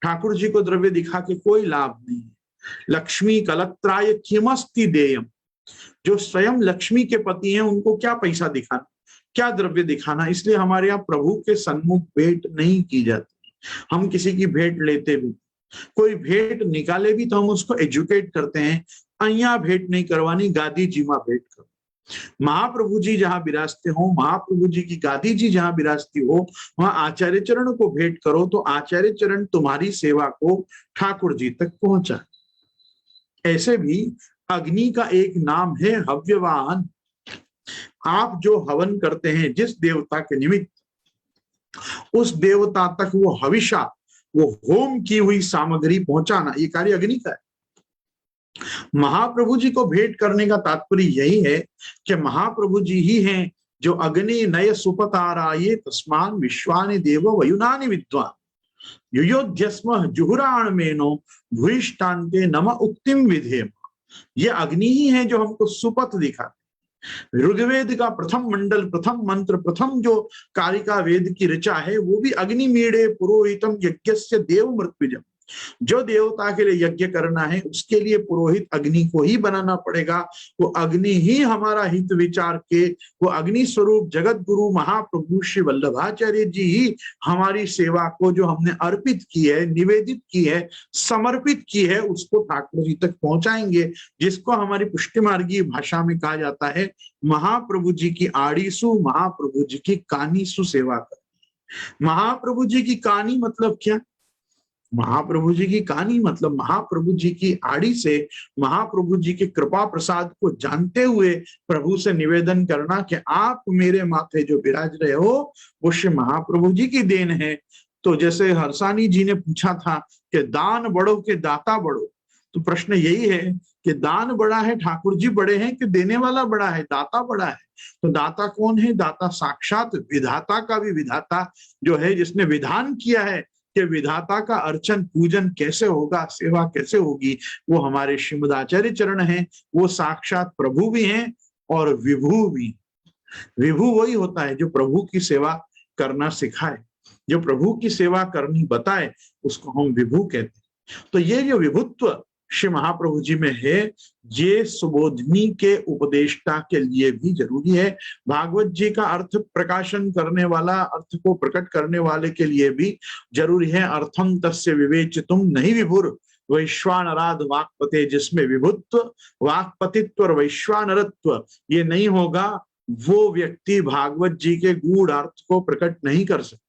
ठाकुर जी को द्रव्य दिखा के कोई लाभ नहीं है। लक्ष्मी कलत्राय किमस्ति देयम, जो स्वयं लक्ष्मी के पति हैं उनको क्या पैसा दिखाना, क्या द्रव्य दिखाना। इसलिए हमारे यहाँ प्रभु के सन्मुख भेंट नहीं की जाती। हम किसी की भेंट लेते भी, कोई भेंट निकाले भी तो हम उसको एजुकेट करते हैं, अहिया भेंट नहीं करवानी, गादी जी मां भेंट करो। महाप्रभु जी जहां विराजते हो, महाप्रभु जी की गादी जी जहां विराजती हो, वहां आचार्य चरण को भेंट करो तो आचार्य चरण तुम्हारी सेवा को ठाकुर जी तक पहुंचा। ऐसे भी अग्नि का एक नाम है हव्यवाहन। आप जो हवन करते हैं जिस देवता के निमित्त, उस देवता तक वो हविषा, वो होम की हुई सामग्री पहुंचाना, ये कार्य अग्नि का है। महाप्रभु जी को भेंट करने का तात्पर्य यही है कि महाप्रभु जी ही हैं जो अग्नि नय सुपताराये तस्मान विश्वानि देव वयुनानि विद्वान युयोध्यस्म जुहुराण मेनो भूयिष्ठान्ते नम उक्तिम विधेम। ये अग्नि ही है जो हमको सुपथ दिखाते। ऋग्वेद का प्रथम मंडल, प्रथम मंत्र, प्रथम जो कारिका वेद की ऋचा है वो भी अग्नि मीड़े पुरोहितम यज्ञस्य देव मृत्युजम। जो देवता के लिए यज्ञ करना है उसके लिए पुरोहित अग्नि को ही बनाना पड़ेगा। वो अग्नि ही हमारा हित विचार के, वो अग्नि स्वरूप जगत गुरु महाप्रभु श्री वल्लभाचार्य जी ही हमारी सेवा को जो हमने अर्पित की है, निवेदित की है, समर्पित की है, उसको ठाकुर जी तक पहुंचाएंगे। जिसको हमारी पुष्टि मार्गीय भाषा में कहा जाता है महाप्रभु जी की आड़ीसु, महाप्रभु जी की कानीसु सेवा कर। महाप्रभु जी की कानी मतलब क्या? महाप्रभु जी की कहानी मतलब महाप्रभु जी की आड़ी से महाप्रभु जी के कृपा प्रसाद को जानते हुए प्रभु से निवेदन करना कि आप मेरे माथे जो विराज रहे हो वो श्री महाप्रभु जी की देन है। तो जैसे हरसानी जी ने पूछा था कि दान बड़ो के दाता बड़ो, तो प्रश्न यही है कि दान बड़ा है, ठाकुर जी बड़े हैं कि देने वाला बड़ा है, दाता बड़ा है? तो दाता कौन है? दाता साक्षात विधाता का भी विधाता जो है, जिसने विधान किया है कि विधाता का अर्चन पूजन कैसे होगा, सेवा कैसे होगी, वो हमारे श्रीमद आचार्य चरण हैं। वो साक्षात प्रभु भी हैं और विभु भी। विभु वही होता है जो प्रभु की सेवा करना सिखाए, जो प्रभु की सेवा करनी बताए, उसको हम विभु कहते हैं। तो ये जो विभुत्व श्री महाप्रभु जी में है, ये सुबोधनी के उपदेष्टा के लिए भी जरूरी है। भागवत जी का अर्थ प्रकाशन करने वाला, अर्थ को प्रकट करने वाले के लिए भी जरूरी है। अर्थम तस्य विवेचितुम नहीं विभुर वैश्वानराद वाक्पते, जिसमें विभुत्व, वाक्पतित्व और वैश्वानरत्व ये नहीं होगा वो व्यक्ति भागवत जी के गूढ़ अर्थ को प्रकट नहीं कर सकता।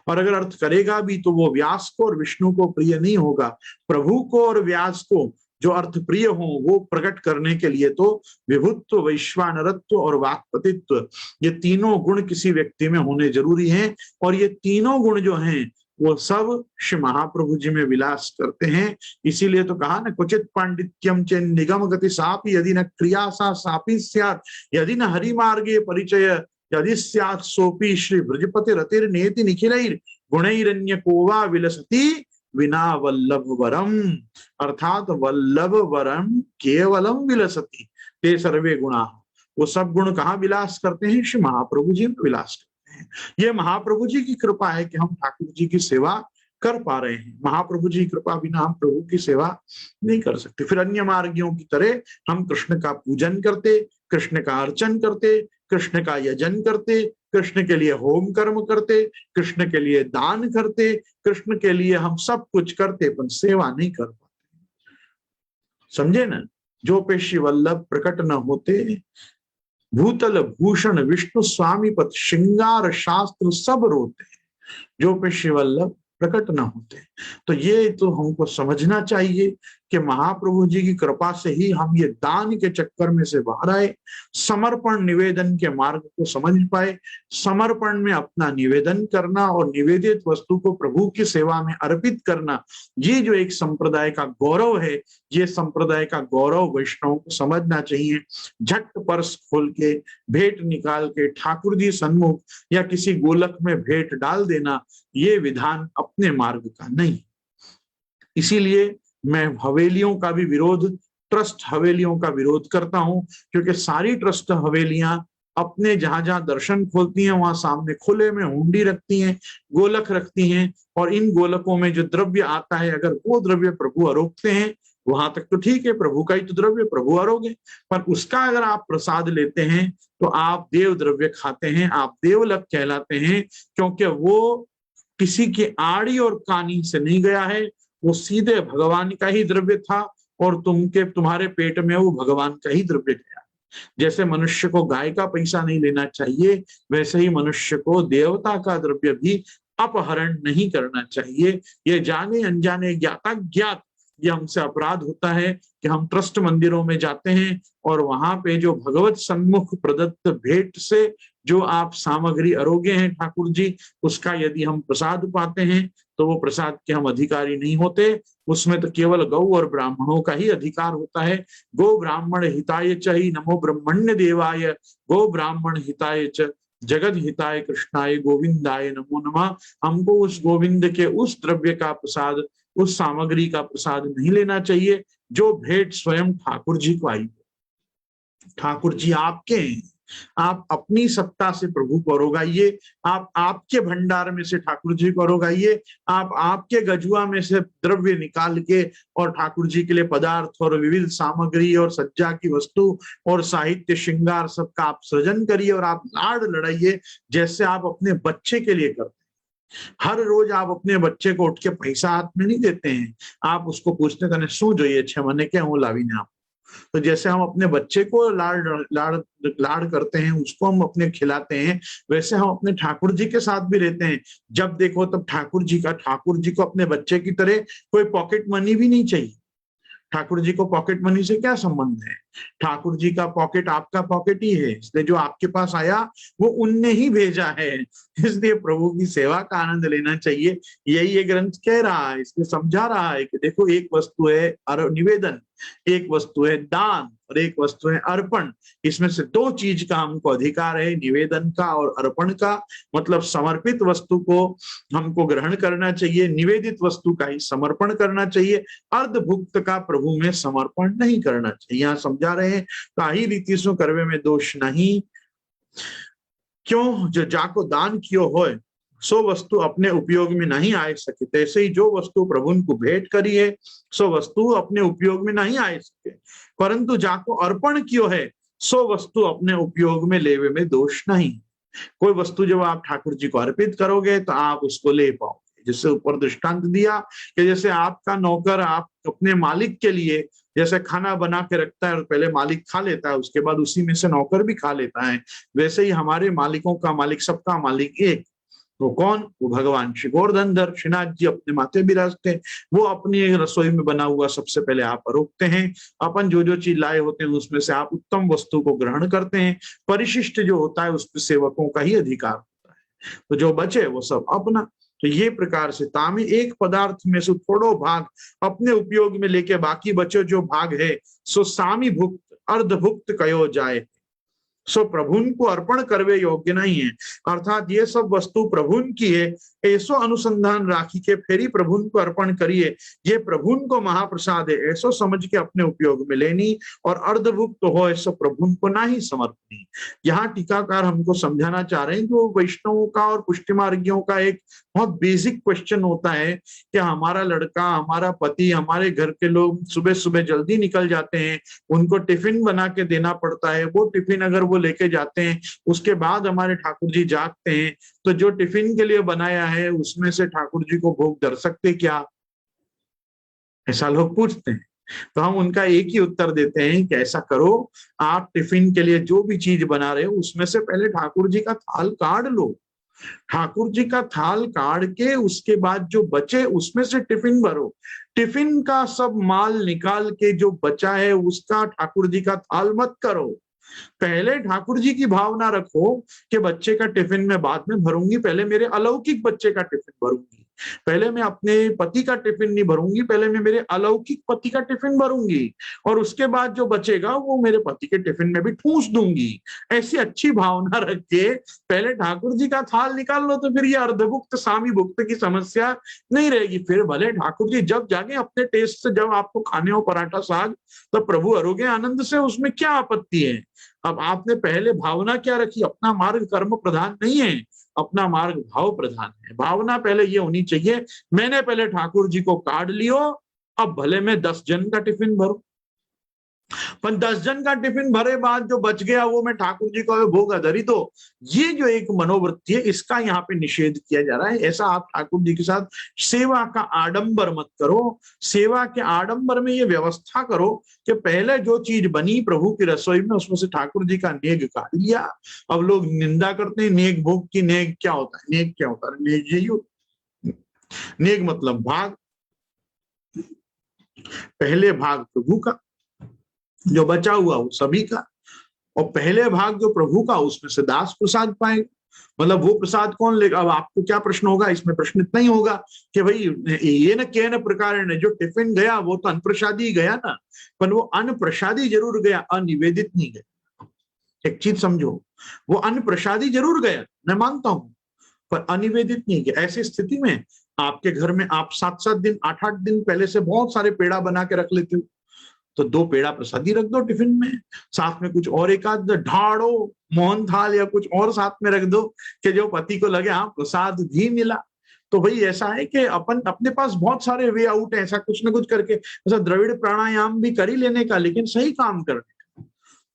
और अगर अर्थ करेगा भी तो वो व्यास को और विष्णु को प्रिय नहीं होगा। प्रभु को और व्यास को जो अर्थ प्रिय हो वो प्रकट करने के लिए तो विभुत्व, वैश्वानरत्व और वाक्पतित्व, ये तीनों गुण किसी व्यक्ति में होने जरूरी हैं। और ये तीनों गुण जो हैं वो सब श्री महाप्रभु जी में विलास करते हैं। इसीलिए तो कहा ना, क्वचित पांडित्यम च निगम गति सापि यदि न क्रिया सा सापि स्यात्, यदि न हरि मार्गे परिचय यदि स्यात् सोपि श्री ब्रजपति रतिर नेति निखिलैर गुणैरन्य कोवा विलसति विना वल्लभ वरम। अर्थात वल्लभ वरम केवलम विलसति ते सर्वे गुणा। वो सब गुण कहाँ विलास करते हैं? श्री महाप्रभु जी में विलास करते हैं। ये महाप्रभु जी की कृपा है कि हम ठाकुर जी की सेवा कर पा रहे हैं। महाप्रभु जी की कृपा बिना हम प्रभु की सेवा नहीं कर सकते। फिर अन्य मार्गियों की तरह हम कृष्ण का पूजन करते, कृष्ण का अर्चन करते, कृष्ण का यजन करते, कृष्ण के लिए होम कर्म करते, कृष्ण के लिए दान करते, कृष्ण के लिए हम सब कुछ करते, पर सेवा नहीं कर पाते। समझे ना? जो पे श्री वल्लभ प्रकट न होते, भूतल भूषण विष्णु स्वामी पद श्रृंगार शास्त्र सब रोते, जो पे श्री वल्लभ प्रकट न होते। तो ये तो हमको समझना चाहिए कि महाप्रभु जी की कृपा से ही हम ये दान के चक्कर में से बाहर आए, समर्पण निवेदन के मार्ग को समझ पाए। समर्पण में अपना निवेदन करना और निवेदित वस्तु को प्रभु की सेवा में अर्पित करना, ये जो एक संप्रदाय का गौरव है, ये संप्रदाय का गौरव वैष्णव को समझना चाहिए। झट पर्स खोल के भेंट निकाल के ठाकुर जी सन्मुख या किसी गोलक में भेंट डाल देना, ये विधान अपने मार्ग का नहीं। इसीलिए मैं हवेलियों का भी विरोध, ट्रस्ट हवेलियों का विरोध करता हूं, क्योंकि सारी ट्रस्ट हवेलियां अपने जहां जहां दर्शन खोलती हैं वहां सामने खुले में हुंडी रखती हैं, गोलक रखती हैं, और इन गोलकों में जो द्रव्य आता है अगर वो द्रव्य प्रभु आरोपते हैं वहां तक तो ठीक है, प्रभु का ही तो द्रव्य, प्रभु आरोग्य। पर उसका अगर आप प्रसाद लेते हैं तो आप देव द्रव्य खाते हैं, आप देवलक कहलाते हैं, क्योंकि वो किसी की आड़ी और कानी से नहीं गया है, वो सीधे भगवान का ही द्रव्य था, और तुम्हारे पेट में वो भगवान का ही द्रव्य गया। जैसे मनुष्य को गाय का पैसा नहीं लेना चाहिए, वैसे ही मनुष्य को देवता का द्रव्य भी अपहरण नहीं करना चाहिए। ये जाने अनजाने, ज्ञाता ज्ञात, ये हमसे अपराध होता है कि हम ट्रस्ट मंदिरों में जाते हैं और वहां पे जो भगवत सम्मुख प्रदत्त भेंट से जो आप सामग्री अरोगे हैं ठाकुर जी, उसका यदि हम प्रसाद पाते हैं तो वो प्रसाद के हम अधिकारी नहीं होते। उसमें तो केवल गौ और ब्राह्मणों का ही अधिकार होता है। गो ब्राह्मण हिताय च ही नमो ब्रह्मण्य देवाय, गो ब्राह्मण हिताय च जगत हिताय कृष्णाय गोविंदाय नमो नमः। हमको उस गोविंद के उस द्रव्य का प्रसाद, उस सामग्री का प्रसाद नहीं लेना चाहिए जो भेंट स्वयं ठाकुर जी को आई। ठाकुर जी आपके हैं, आप अपनी सत्ता से प्रभु को रोगाइए, आप आपके भंडार में से ठाकुर जी को रोगाइए, आप आपके गजुआ में से द्रव्य निकाल के और ठाकुर जी के लिए पदार्थ और विविध सामग्री और सज्जा की वस्तु और साहित्य श्रृंगार सबका आप सृजन करिए, और आप लाड़ लड़ाइए जैसे आप अपने बच्चे के लिए करते हैं। हर रोज आप अपने बच्चे को उठ के पैसा हाथ में नहीं देते हैं, आप उसको पूछते तने शू જોઈએ છે મને કે હું લાવીને આપું। तो जैसे हम अपने बच्चे को लाड़ लाड़ लाड़ करते हैं, उसको हम अपने खिलाते हैं, वैसे हम अपने ठाकुर जी के साथ भी रहते हैं। जब देखो तब ठाकुर जी को अपने बच्चे की तरह कोई पॉकेट मनी भी नहीं चाहिए। ठाकुर जी को पॉकेट मनी से क्या संबंध है? ठाकुर जी का पॉकेट आपका पॉकेट ही है, इसलिए जो आपके पास आया वो उनने ही भेजा है, इसलिए प्रभु की सेवा का आनंद लेना चाहिए। यही ये ग्रंथ कह रहा है, इसलिए समझा रहा है कि देखो एक वस्तु है निवेदन, एक वस्तु है दान और एक वस्तु है अर्पण। इसमें से दो चीज का हमको अधिकार है, निवेदन का और अर्पण का। मतलब समर्पित वस्तु को हमको ग्रहण करना चाहिए, निवेदित वस्तु का ही समर्पण करना चाहिए। अर्धभुक्त का प्रभु में समर्पण नहीं करना चाहिए। यहाँ समझा रहे हैं, काही रीति सो करवे में दोष नहीं, क्यों जो जाको दान कियो होय सो वस्तु अपने उपयोग में नहीं आ सके, तैसे ही जो वस्तु प्रभु को भेंट करी है सो वस्तु अपने उपयोग में नहीं आ सके, परंतु जाको अर्पण कियो है सो वस्तु अपने उपयोग में लेवे में दोष नहीं। कोई वस्तु जब आप ठाकुर जी को अर्पित करोगे तो आप उसको ले पाओगे। जिससे ऊपर दृष्टांत दिया कि जैसे आपका नौकर आप अपने मालिक के लिए जैसे खाना बना के रखता है और पहले मालिक खा लेता है, उसके बाद उसी में से नौकर भी खा लेता है, वैसे ही हमारे मालिकों का मालिक, सबका मालिक एक। वो कौन? वो भगवान श्री गोवर्धनधर श्रीनाथ जी अपने माथे विराजते हैं। वो अपनी रसोई में बना हुआ सबसे पहले आप रोकते हैं, अपन जो जो चीज लाए होते हैं उसमें से आप उत्तम वस्तु को ग्रहण करते हैं। परिशिष्ट जो होता है उस पर सेवकों का ही अधिकार होता है, तो जो बचे वो सब अपना। तो ये प्रकार से तामे एक पदार्थ में से थोड़ो भाग अपने उपयोग में लेके बाकी बचे जो भाग है सो सामी भुक्त अर्धभुक्त कयो जाए, सो प्रभुन को अर्पण करवे योग्य नहीं है। अर्थात ये सब वस्तु प्रभुन की है, ऐसो अनुसंधान राखी के फेरी प्रभुन को अर्पण करिए, ये प्रभुन को महाप्रसाद है ऐसो समझ के अपने उपयोग में लेनी, और अर्धभुक्त हो ऐसो प्रभुन को ना ही समर्पणी। यहाँ टीकाकार हमको समझाना चाह रहे हैं कि वो वैष्णवों का और पुष्टि मार्गियों का एक बहुत बेसिक क्वेश्चन होता है कि हमारा लड़का, हमारा पति, हमारे घर के लोग सुबह सुबह जल्दी निकल जाते हैं, उनको टिफिन बना के देना पड़ता है। वो टिफिन अगर वो लेके जाते हैं, उसके बाद हमारे ठाकुर जी जागते हैं, तो जो टिफिन के लिए बनाया है उसमें से ठाकुर जी को भोग धर सकते क्या? ऐसा लोग पूछते हैं। तो हम उनका एक ही उत्तर देते हैं कि ऐसा करो, आप टिफिन के लिए जो भी चीज बना रहे हो उसमें से पहले ठाकुर जी का थाल काढ़ लो। ठाकुर जी का थाल काढ़ के उसके बाद जो बचे उसमें से टिफिन भरो। टिफिन का सब माल निकाल के जो बचा है उसका ठाकुर जी का थाल मत करो। पहले ठाकुर जी की भावना रखो कि बच्चे का टिफिन मैं बाद में भरूंगी, पहले मेरे अलौकिक बच्चे का टिफिन भरूंगी। पहले मैं अपने पति का टिफिन नहीं भरूंगी, पहले मैं मेरे अलौकिक पति का टिफिन भरूंगी, और उसके बाद जो बचेगा वो मेरे पति के टिफिन में भी ठूंस दूंगी। ऐसी अच्छी भावना रख के पहले ठाकुर जी का थाल निकाल लो, तो फिर ये अर्धभुक्त सामी भुक्त की समस्या नहीं रहेगी। फिर भले ठाकुर जी जब जागे अपने टेस्ट से, जब आपको खाने हो पराठा साग, तो प्रभु अरोगे आनंद से, उसमें क्या आपत्ति है। अब आपने पहले भावना क्या रखी? अपना मार्ग कर्म प्रधान नहीं है, अपना मार्ग भाव प्रधान है। भावना पहले ये होनी चाहिए, मैंने पहले ठाकुर जी को काढ़ लियो, अब भले मैं 10 जन का टिफिन भरूं, पर 10 जन का टिफिन भरे बाद जो बच गया वो मैं ठाकुर जी को भोग अधरी दो। ये जो एक मनोवृत्ति है, इसका यहाँ पे निषेध किया जा रहा है। ऐसा आप ठाकुर जी के साथ सेवा का आडंबर मत करो। सेवा के आडंबर में ये व्यवस्था करो कि पहले जो चीज बनी प्रभु की रसोई में, उसमें से ठाकुर जी का नेग काट लिया। अब लोग निंदा करते हैं नेग भोग की। नेग क्या होता है? नेग क्या होता है? नेग यही होता है। नेग मतलब भाग, पहले भाग प्रभु का, जो बचा हुआ वो सभी का, और पहले भाग जो प्रभु का उसमें से दास प्रसाद पाएगा। मतलब वो प्रसाद कौन लेगा? अब आपको क्या प्रश्न होगा? इसमें प्रश्न इतना ही होगा कि भाई ये न के न प्रकार ने जो टिफिन गया वो तो अनप्रसादी गया ना, पर वो अनप्रसादी जरूर गया, अनिवेदित नहीं गया। एक चीज समझो, वो अनप्रसादी जरूर गया, मैं मानता हूं, पर अनिवेदित नहीं गया। ऐसी स्थिति में आपके घर में आप 7-7 दिन 8-8 दिन पहले से बहुत सारे पेड़ा बना के रख लेते हो, तो 2 पेड़ा प्रसादी रख दो टिफिन में, साथ में कुछ और एक आध ढाड़ो मोहन थाल या कुछ और साथ में रख दो कि जो पति को लगे हाँ प्रसाद भी मिला। तो भाई ऐसा है कि अपन अपने पास बहुत सारे वे आउट है, ऐसा कुछ ना कुछ करके, ऐसा द्रविड़ प्राणायाम भी कर ही लेने का, लेकिन सही काम करने का।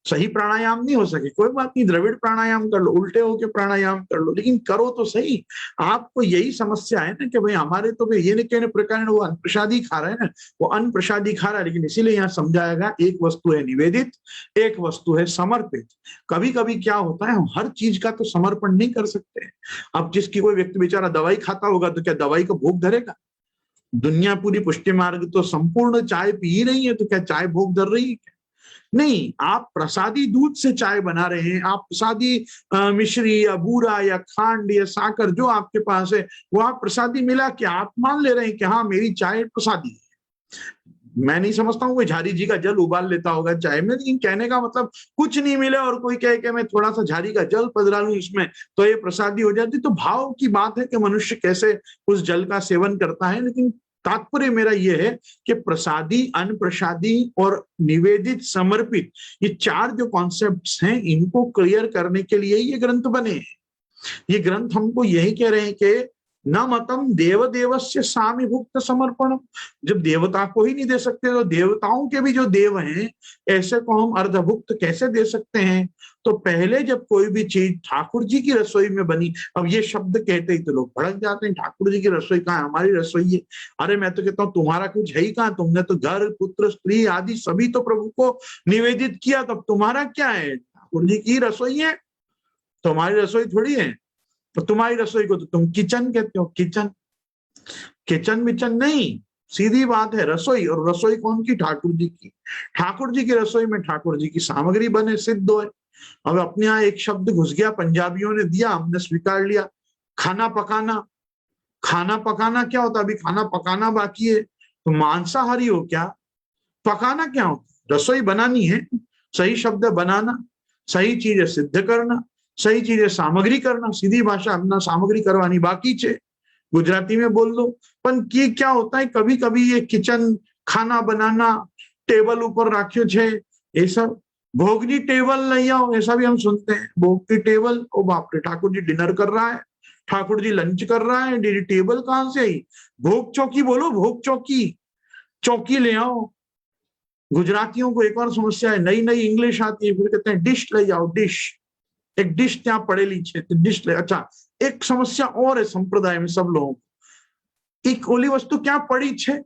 सही प्राणायाम नहीं हो सके कोई बात नहीं, द्रविड़ प्राणायाम कर लो, उल्टे होके प्राणायाम कर लो, लेकिन करो तो सही। आपको यही समस्या है ना कि भाई हमारे तो भाई ये नहीं कहने प्रकार वो अनप्रसादी खा रहा है ना, वो अनप्रसादी खा रहा है। लेकिन इसीलिए यहाँ समझाएगा, एक वस्तु है निवेदित, एक वस्तु है समर्पित। कभी कभी क्या होता है, हम हर चीज का तो समर्पण नहीं कर सकते। अब जिसकी कोई व्यक्ति बेचारा दवाई खाता होगा तो क्या दवाई का भोग धरेगा? दुनिया पूरी पुष्टि मार्ग तो संपूर्ण चाय पी रही है, तो क्या चाय भोग धर रही है? नहीं। आप प्रसादी दूध से चाय बना रहे हैं, आप प्रसादी मिश्री या बूरा या खांड या साकर जो आपके पास है वो आप प्रसादी मिला के आप मान ले रहे हैं कि हाँ मेरी चाय प्रसादी है। मैं नहीं समझता हूँ कोई झारी जी का जल उबाल लेता होगा चाय में, लेकिन कहने का मतलब कुछ नहीं मिले और कोई कहे कि मैं थोड़ा सा झारी का जल पधरा लूं इसमें तो ये प्रसादी हो जाती। तो भाव की बात है कि मनुष्य कैसे उस जल का सेवन करता है। लेकिन तात्पर्य मेरा यह है कि प्रसादी, अनप्रसादी और निवेदित, समर्पित, ये 4 जो कॉन्सेप्ट्स हैं इनको क्लियर करने के लिए ये ग्रंथ बने हैं। ये ग्रंथ हमको यही कह रहे हैं कि न मतम देव देवस्य सामीभुक्त समर्पण। जब देवता को ही नहीं दे सकते तो देवताओं के भी जो देव हैं ऐसे को हम अर्धभुक्त कैसे दे सकते हैं? तो पहले जब कोई भी चीज ठाकुर जी की रसोई में बनी, अब ये शब्द कहते ही तो लोग भड़क जाते हैं, ठाकुर जी की रसोई कहाँ है? हमारी रसोई है। अरे मैं तो कहता हूँ तुम्हारा कुछ है ही कहाँ? तुमने तो घर, पुत्र, स्त्री आदि सभी तो प्रभु को निवेदित किया, तब तुम्हारा क्या है? ठाकुर जी की रसोई है, तुम्हारी रसोई थोड़ी है। तो तुम्हारी रसोई को तो तुम किचन कहते हो। किचन, किचन विचन नहीं, सीधी बात है रसोई। और रसोई कौन की? ठाकुर जी की। ठाकुर जी की रसोई में ठाकुर जी की सामग्री बने, सिद्ध हो। अब अपने यहाँ एक शब्द घुस गया, पंजाबियों ने दिया, हमने स्वीकार लिया, खाना पकाना। खाना पकाना क्या होता? अभी खाना पकाना बाकी है, तो मांसाहारी हो क्या? पकाना क्या होता? रसोई बनानी है। सही शब्द है बनाना, सही चीज है सिद्ध करना, सही चीज है सामग्री करना। सीधी भाषा अपना सामग्री करवानी बाकी छे, गुजराती में बोल दो। पर ये क्या होता है, कभी कभी ये किचन, खाना बनाना, टेबल ऊपर राख्यो छे, ये सब भोगनी टेबल नहीं आओ, ऐसा भी हम सुनते हैं। भोग की टेबल, ओ बाप रे, ठाकुर जी डिनर कर रहा है, ठाकुर जी लंच कर रहा है, टेबल कहां से आई? भोग चौकी बोलो, भोग चौकी, चौकी ले आओ। गुजरातियों को एक और समस्या है, नई नई इंग्लिश आती है, फिर कहते हैं डिश ले जाओ, डिश। एक डिश त्या पड़ेली छे तो डिश ले। अच्छा, एक समस्या और है संप्रदाय में सब लोगों को, एक ओली वस्तु क्या पड़ी छे?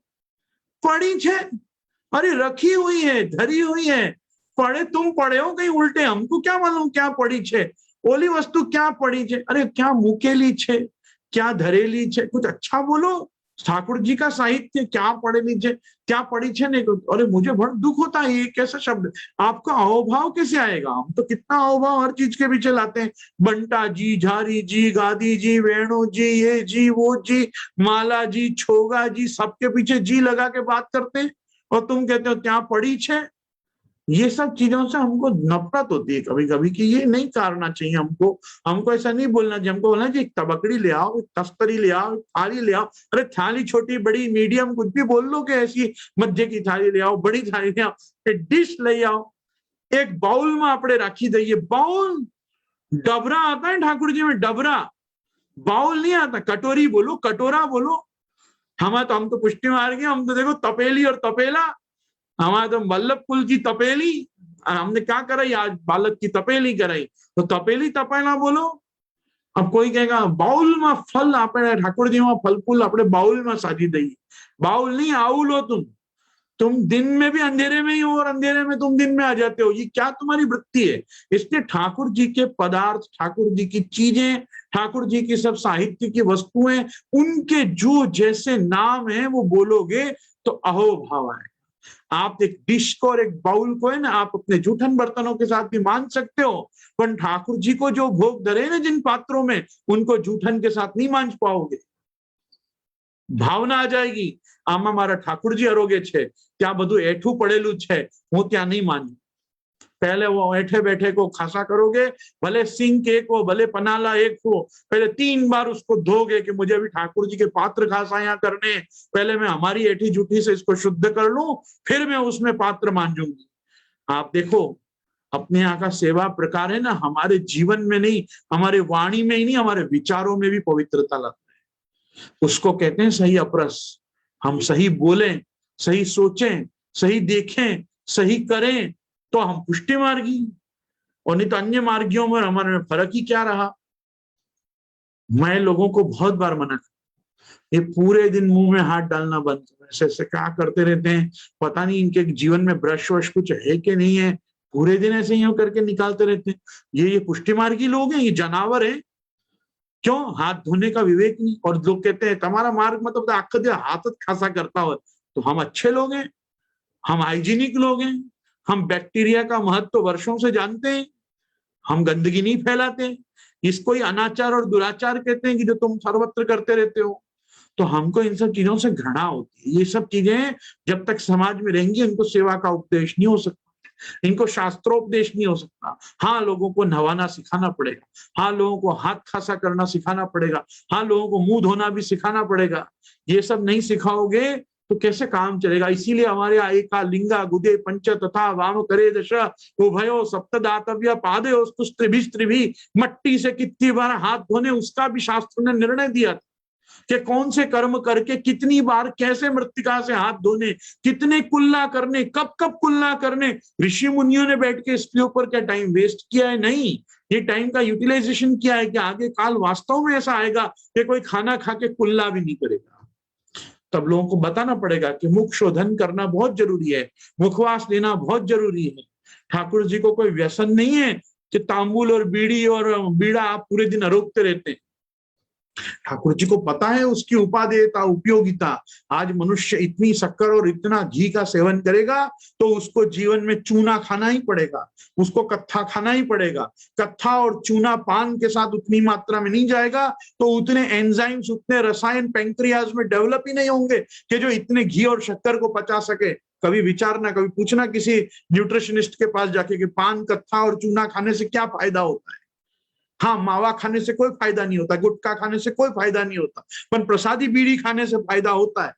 पड़ी छे, अरे रखी हुई है, धरी हुई है। पड़े तुम पड़े हो कहीं उल्टे, हमको क्या मालूम क्या पड़ी छे? ओली वस्तु क्या पड़ी छे? अरे क्या मुकेली छे, क्या धरेली छे? कुछ अच्छा बोलो। ठाकुर जी का साहित्य, क्या पड़ेली छे, क्या पड़ी छे नहीं। अरे मुझे बड़ा दुख होता है, ये कैसा शब्द? आपका अहोभाव कैसे आएगा? हम तो कितना अहोभाव हर चीज के पीछे लाते हैं। बंटा जी, झारी जी, गादी जी, वेणु जी, ये जी, वो जी, माला जी, छोगा जी, सबके पीछे जी लगा के बात करते हैं। और तुम कहते हो क्या पड़ी छे? ये सब चीजों से हमको नफरत होती है कभी कभी कि ये नहीं करना चाहिए हमको। हमको ऐसा नहीं बोलना चाहिए, हमको बोलना चाहिए तबकड़ी ले आओ, तस्तरी ले आओ, थाली ले आओ। अरे थाली छोटी बड़ी मीडियम कुछ भी बोल लो कि ऐसी मध्य की थाली ले आओ, बड़ी थाली ले आओ, डिश ले आओ। एक बाउल में आपने राखी दईए। बाउल, डबरा आता है ठाकुर जी में, डबरा, बाउल नहीं आता। कटोरी बोलो, कटोरा बोलो। हम तो पुष्टि मार्गी, हम तो देखो तपेली और तपेला, हमारा तो वल्लभ कुल की तपेली, हमने क्या कराई आज, बालक की तपेली कराई, तो तपेली तपेला बोलो। अब कोई कहेगा बाउल में फल આપણે ઠાકોરજી में फल फूल આપણે बाउल में साजी दई, बाउल नहीं आउल हो तुम दिन में भी अंधेरे में ही हो और अंधेरे में तुम दिन में आ जाते हो, ये क्या तुम्हारी वृत्ति है। इसलिए ठाकुर जी के पदार्थ, ठाकुर जी की चीजें, ठाकुर जी की सब साहित्य की वस्तुएं, उनके जो जैसे नाम है वो बोलोगे तो अहोभाव है। आप एक डिश को और एक बाउल को है ना, आप अपने जूठन बर्तनों के साथ भी मान सकते हो, पर ठाकुर जी को जो भोग धरे ना जिन पात्रों में, उनको जूठन के साथ नहीं मान पाओगे। भावना आ जाएगी, आमा मारा ठाकुरजी आरोग्य छे, त्या बधु एठू पड़ेलू छे, हूँ त्या नहीं मानू। पहले वो ऐठे बैठे को खासा करोगे, भले सिंक एक हो, भले पनाला एक हो, पहले 3 बार उसको धोगे कि मुझे भी ठाकुर जी के पात्र खासा यहाँ करने, पहले मैं हमारी ऐठी जूठी से इसको शुद्ध कर लूं, फिर मैं उसमें पात्र मांजूंगी। आप देखो अपने यहाँ का सेवा प्रकार है ना, हमारे जीवन में नहीं, हमारे वाणी में ही नहीं, हमारे विचारों में भी पवित्रता लाता है। उसको कहते हैं सही अपरस। हम सही बोलें, सही सोचें, सही देखें, सही करें तो हम पुष्टि मार्गी, और नहीं तो अन्य मार्गियों में हमारे में फर्क ही क्या रहा। मैं लोगों को बहुत बार मना कर, ये पूरे दिन मुंह में हाथ डालना बंद करो, ऐसे ऐसे क्या करते रहते हैं, पता नहीं इनके जीवन में ब्रश वश कुछ है कि नहीं है, पूरे दिन ऐसे ही करके निकालते रहते हैं। ये पुष्टि मार्गी लोग हैं, ये जानवर हैं। क्यों? हाथ धोने का विवेक नहीं। और लोग कहते हैं तुम्हारा मार्ग मतलब आखिर दिन हाथ खासा करता हो, तो हम अच्छे लोग हैं, हम हाइजीनिक लोग हैं, हम बैक्टीरिया का महत्व वर्षों से जानते हैं, हम गंदगी नहीं फैलाते। इसको ही अनाचार और दुराचार कहते हैं कि जो तुम सर्वत्र करते रहते हो। तो हमको इन सब चीजों से घृणा होती है। ये सब चीजें जब तक समाज में रहेंगी, इनको सेवा का उपदेश नहीं हो सकता, इनको शास्त्रोपदेश नहीं हो सकता। हाँ, लोगों को नहाना सिखाना पड़ेगा, हाँ लोगों को हाथ खासा करना सिखाना पड़ेगा, हाँ लोगों को मुंह धोना भी सिखाना पड़ेगा। ये सब नहीं सिखाओगे तो कैसे काम चलेगा। इसीलिए हमारे यहाँ एका लिंगा गुदे पंच तथा वाम करे दश उभयो सप्तदातव्य पादयोस्तु त्रिभिः, मट्टी से कितनी बार हाथ धोने उसका भी शास्त्र ने निर्णय दिया कि कौन से कर्म करके कितनी बार कैसे मृत्तिका से हाथ धोने, कितने कुल्ला करने, कब कब कुल्ला करने। ऋषि मुनियों ने बैठ के इसके ऊपर क्या टाइम वेस्ट किया है? नहीं, ये टाइम का यूटिलाइजेशन किया है कि आगे काल वास्तव में ऐसा आएगा कि कोई खाना खा के कुल्ला भी नहीं करेगा। तब लोगों को बताना पड़ेगा कि मुख शोधन करना बहुत जरूरी है, मुखवास लेना बहुत जरूरी है। ठाकुर जी को कोई व्यसन नहीं है कि तांबुल और बीड़ी और बीड़ा आप पूरे दिन आरोपते रहते हैं। ठाकुर जी को पता है उसकी उपादेयता, उपयोगिता। आज मनुष्य इतनी शक्कर और इतना घी का सेवन करेगा तो उसको जीवन में चूना खाना ही पड़ेगा, उसको कत्था खाना ही पड़ेगा। कत्था और चूना पान के साथ उतनी मात्रा में नहीं जाएगा तो उतने एंजाइम्स, उतने रसायन पैंक्रियाज में डेवलप ही नहीं होंगे कि जो इतने घी और शक्कर को पचा सके। कभी विचारना, कभी पूछना किसी न्यूट्रिशनिस्ट के पास जाके कि पान, कत्था और चूना खाने से क्या फायदा होता है। हाँ, मावा खाने से कोई फायदा नहीं होता, गुटखा खाने से कोई फायदा नहीं होता, पर प्रसादी बीड़ी खाने से फायदा होता है।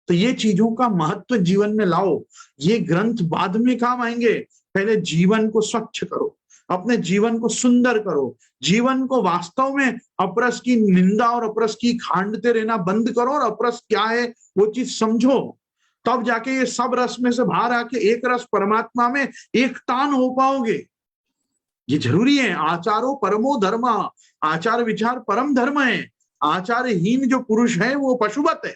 तो ये चीजों का महत्व जीवन में लाओ। ये ग्रंथ बाद में काम आएंगे, पहले जीवन को स्वच्छ करो, अपने जीवन को सुंदर करो, जीवन को वास्तव में अपरस की निंदा और अपरस की खांडते रहना बंद करो और अपरस क्या है वो चीज समझो। तब जाके ये सब रस में से बाहर आके एक रस परमात्मा में एक तान हो पाओगे। ये जरूरी है। आचारो परमो धर्म, आचार विचार परम धर्म है। आचारहीन जो पुरुष है वो पशुवत है।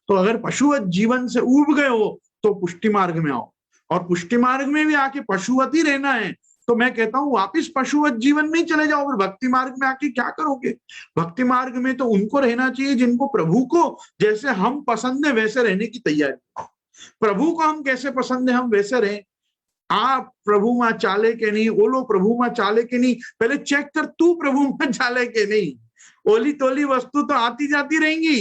तो अगर पशुवत जीवन से उब गए हो तो पुष्टि मार्ग में आओ, और पुष्टि मार्ग में भी आके पशुवत ही रहना है तो मैं कहता हूं वापिस पशुवत जीवन में ही चले जाओ। फिर भक्ति मार्ग में आके क्या करोगे? भक्ति मार्ग में तो उनको रहना चाहिए जिनको प्रभु को जैसे हम पसंद है वैसे रहने की तैयारी। प्रभु को हम कैसे पसंद है हम वैसे रहें। आप प्रभु मां चाले के नहीं, ओलो प्रभु मां चाले के नहीं, पहले चेक कर तू प्रभु मां चाले के नहीं। ओली तोली वस्तु तो आती जाती रहेंगी,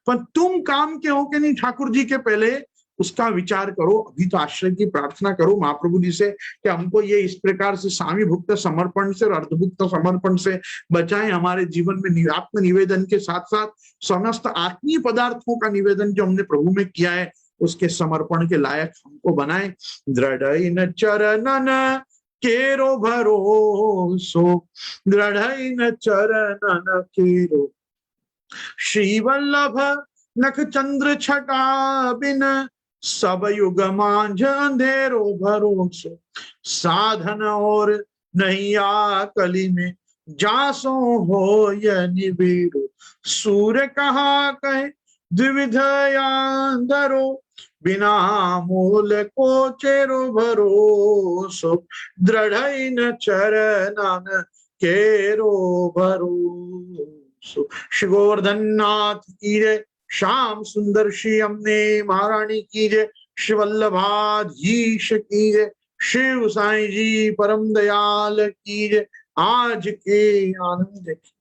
पर तुम काम के हो के नहीं ठाकुर जी के, पहले उसका विचार करो। अभी तो आश्रय की प्रार्थना करो महाप्रभु जी से कि हमको ये इस प्रकार से स्वामी भुक्त समर्पण से और अर्धभुक्त समर्पण से बचाएं। हमारे जीवन में आत्म निवेदन के साथ साथ समस्त आत्मीय पदार्थों का निवेदन जो हमने प्रभु में किया है उसके समर्पण के लायक हमको बनाए। दृढ़ चरणन केरो भरोसो, दृढ़ चरणन केरो श्री वल्लभ नख चंद्र छटा बिन सब युग मांझ अंधेरो भरोसो, साधन और नहीं कली में जासो हो यह निबेरो, सूर्य कहा कहे द्विविध अंधरो, बिना मूल को चेरो भरोसो, दृढ़ न चरणन केरो भरोसो। श्री गोवर्धन नाथ की जय, श्याम सुंदर श्री अम्बे महारानी की जय, श्री वल्लभाधीश की जय, शिव साईं जी परम दयाल की जय, आज के आनंद की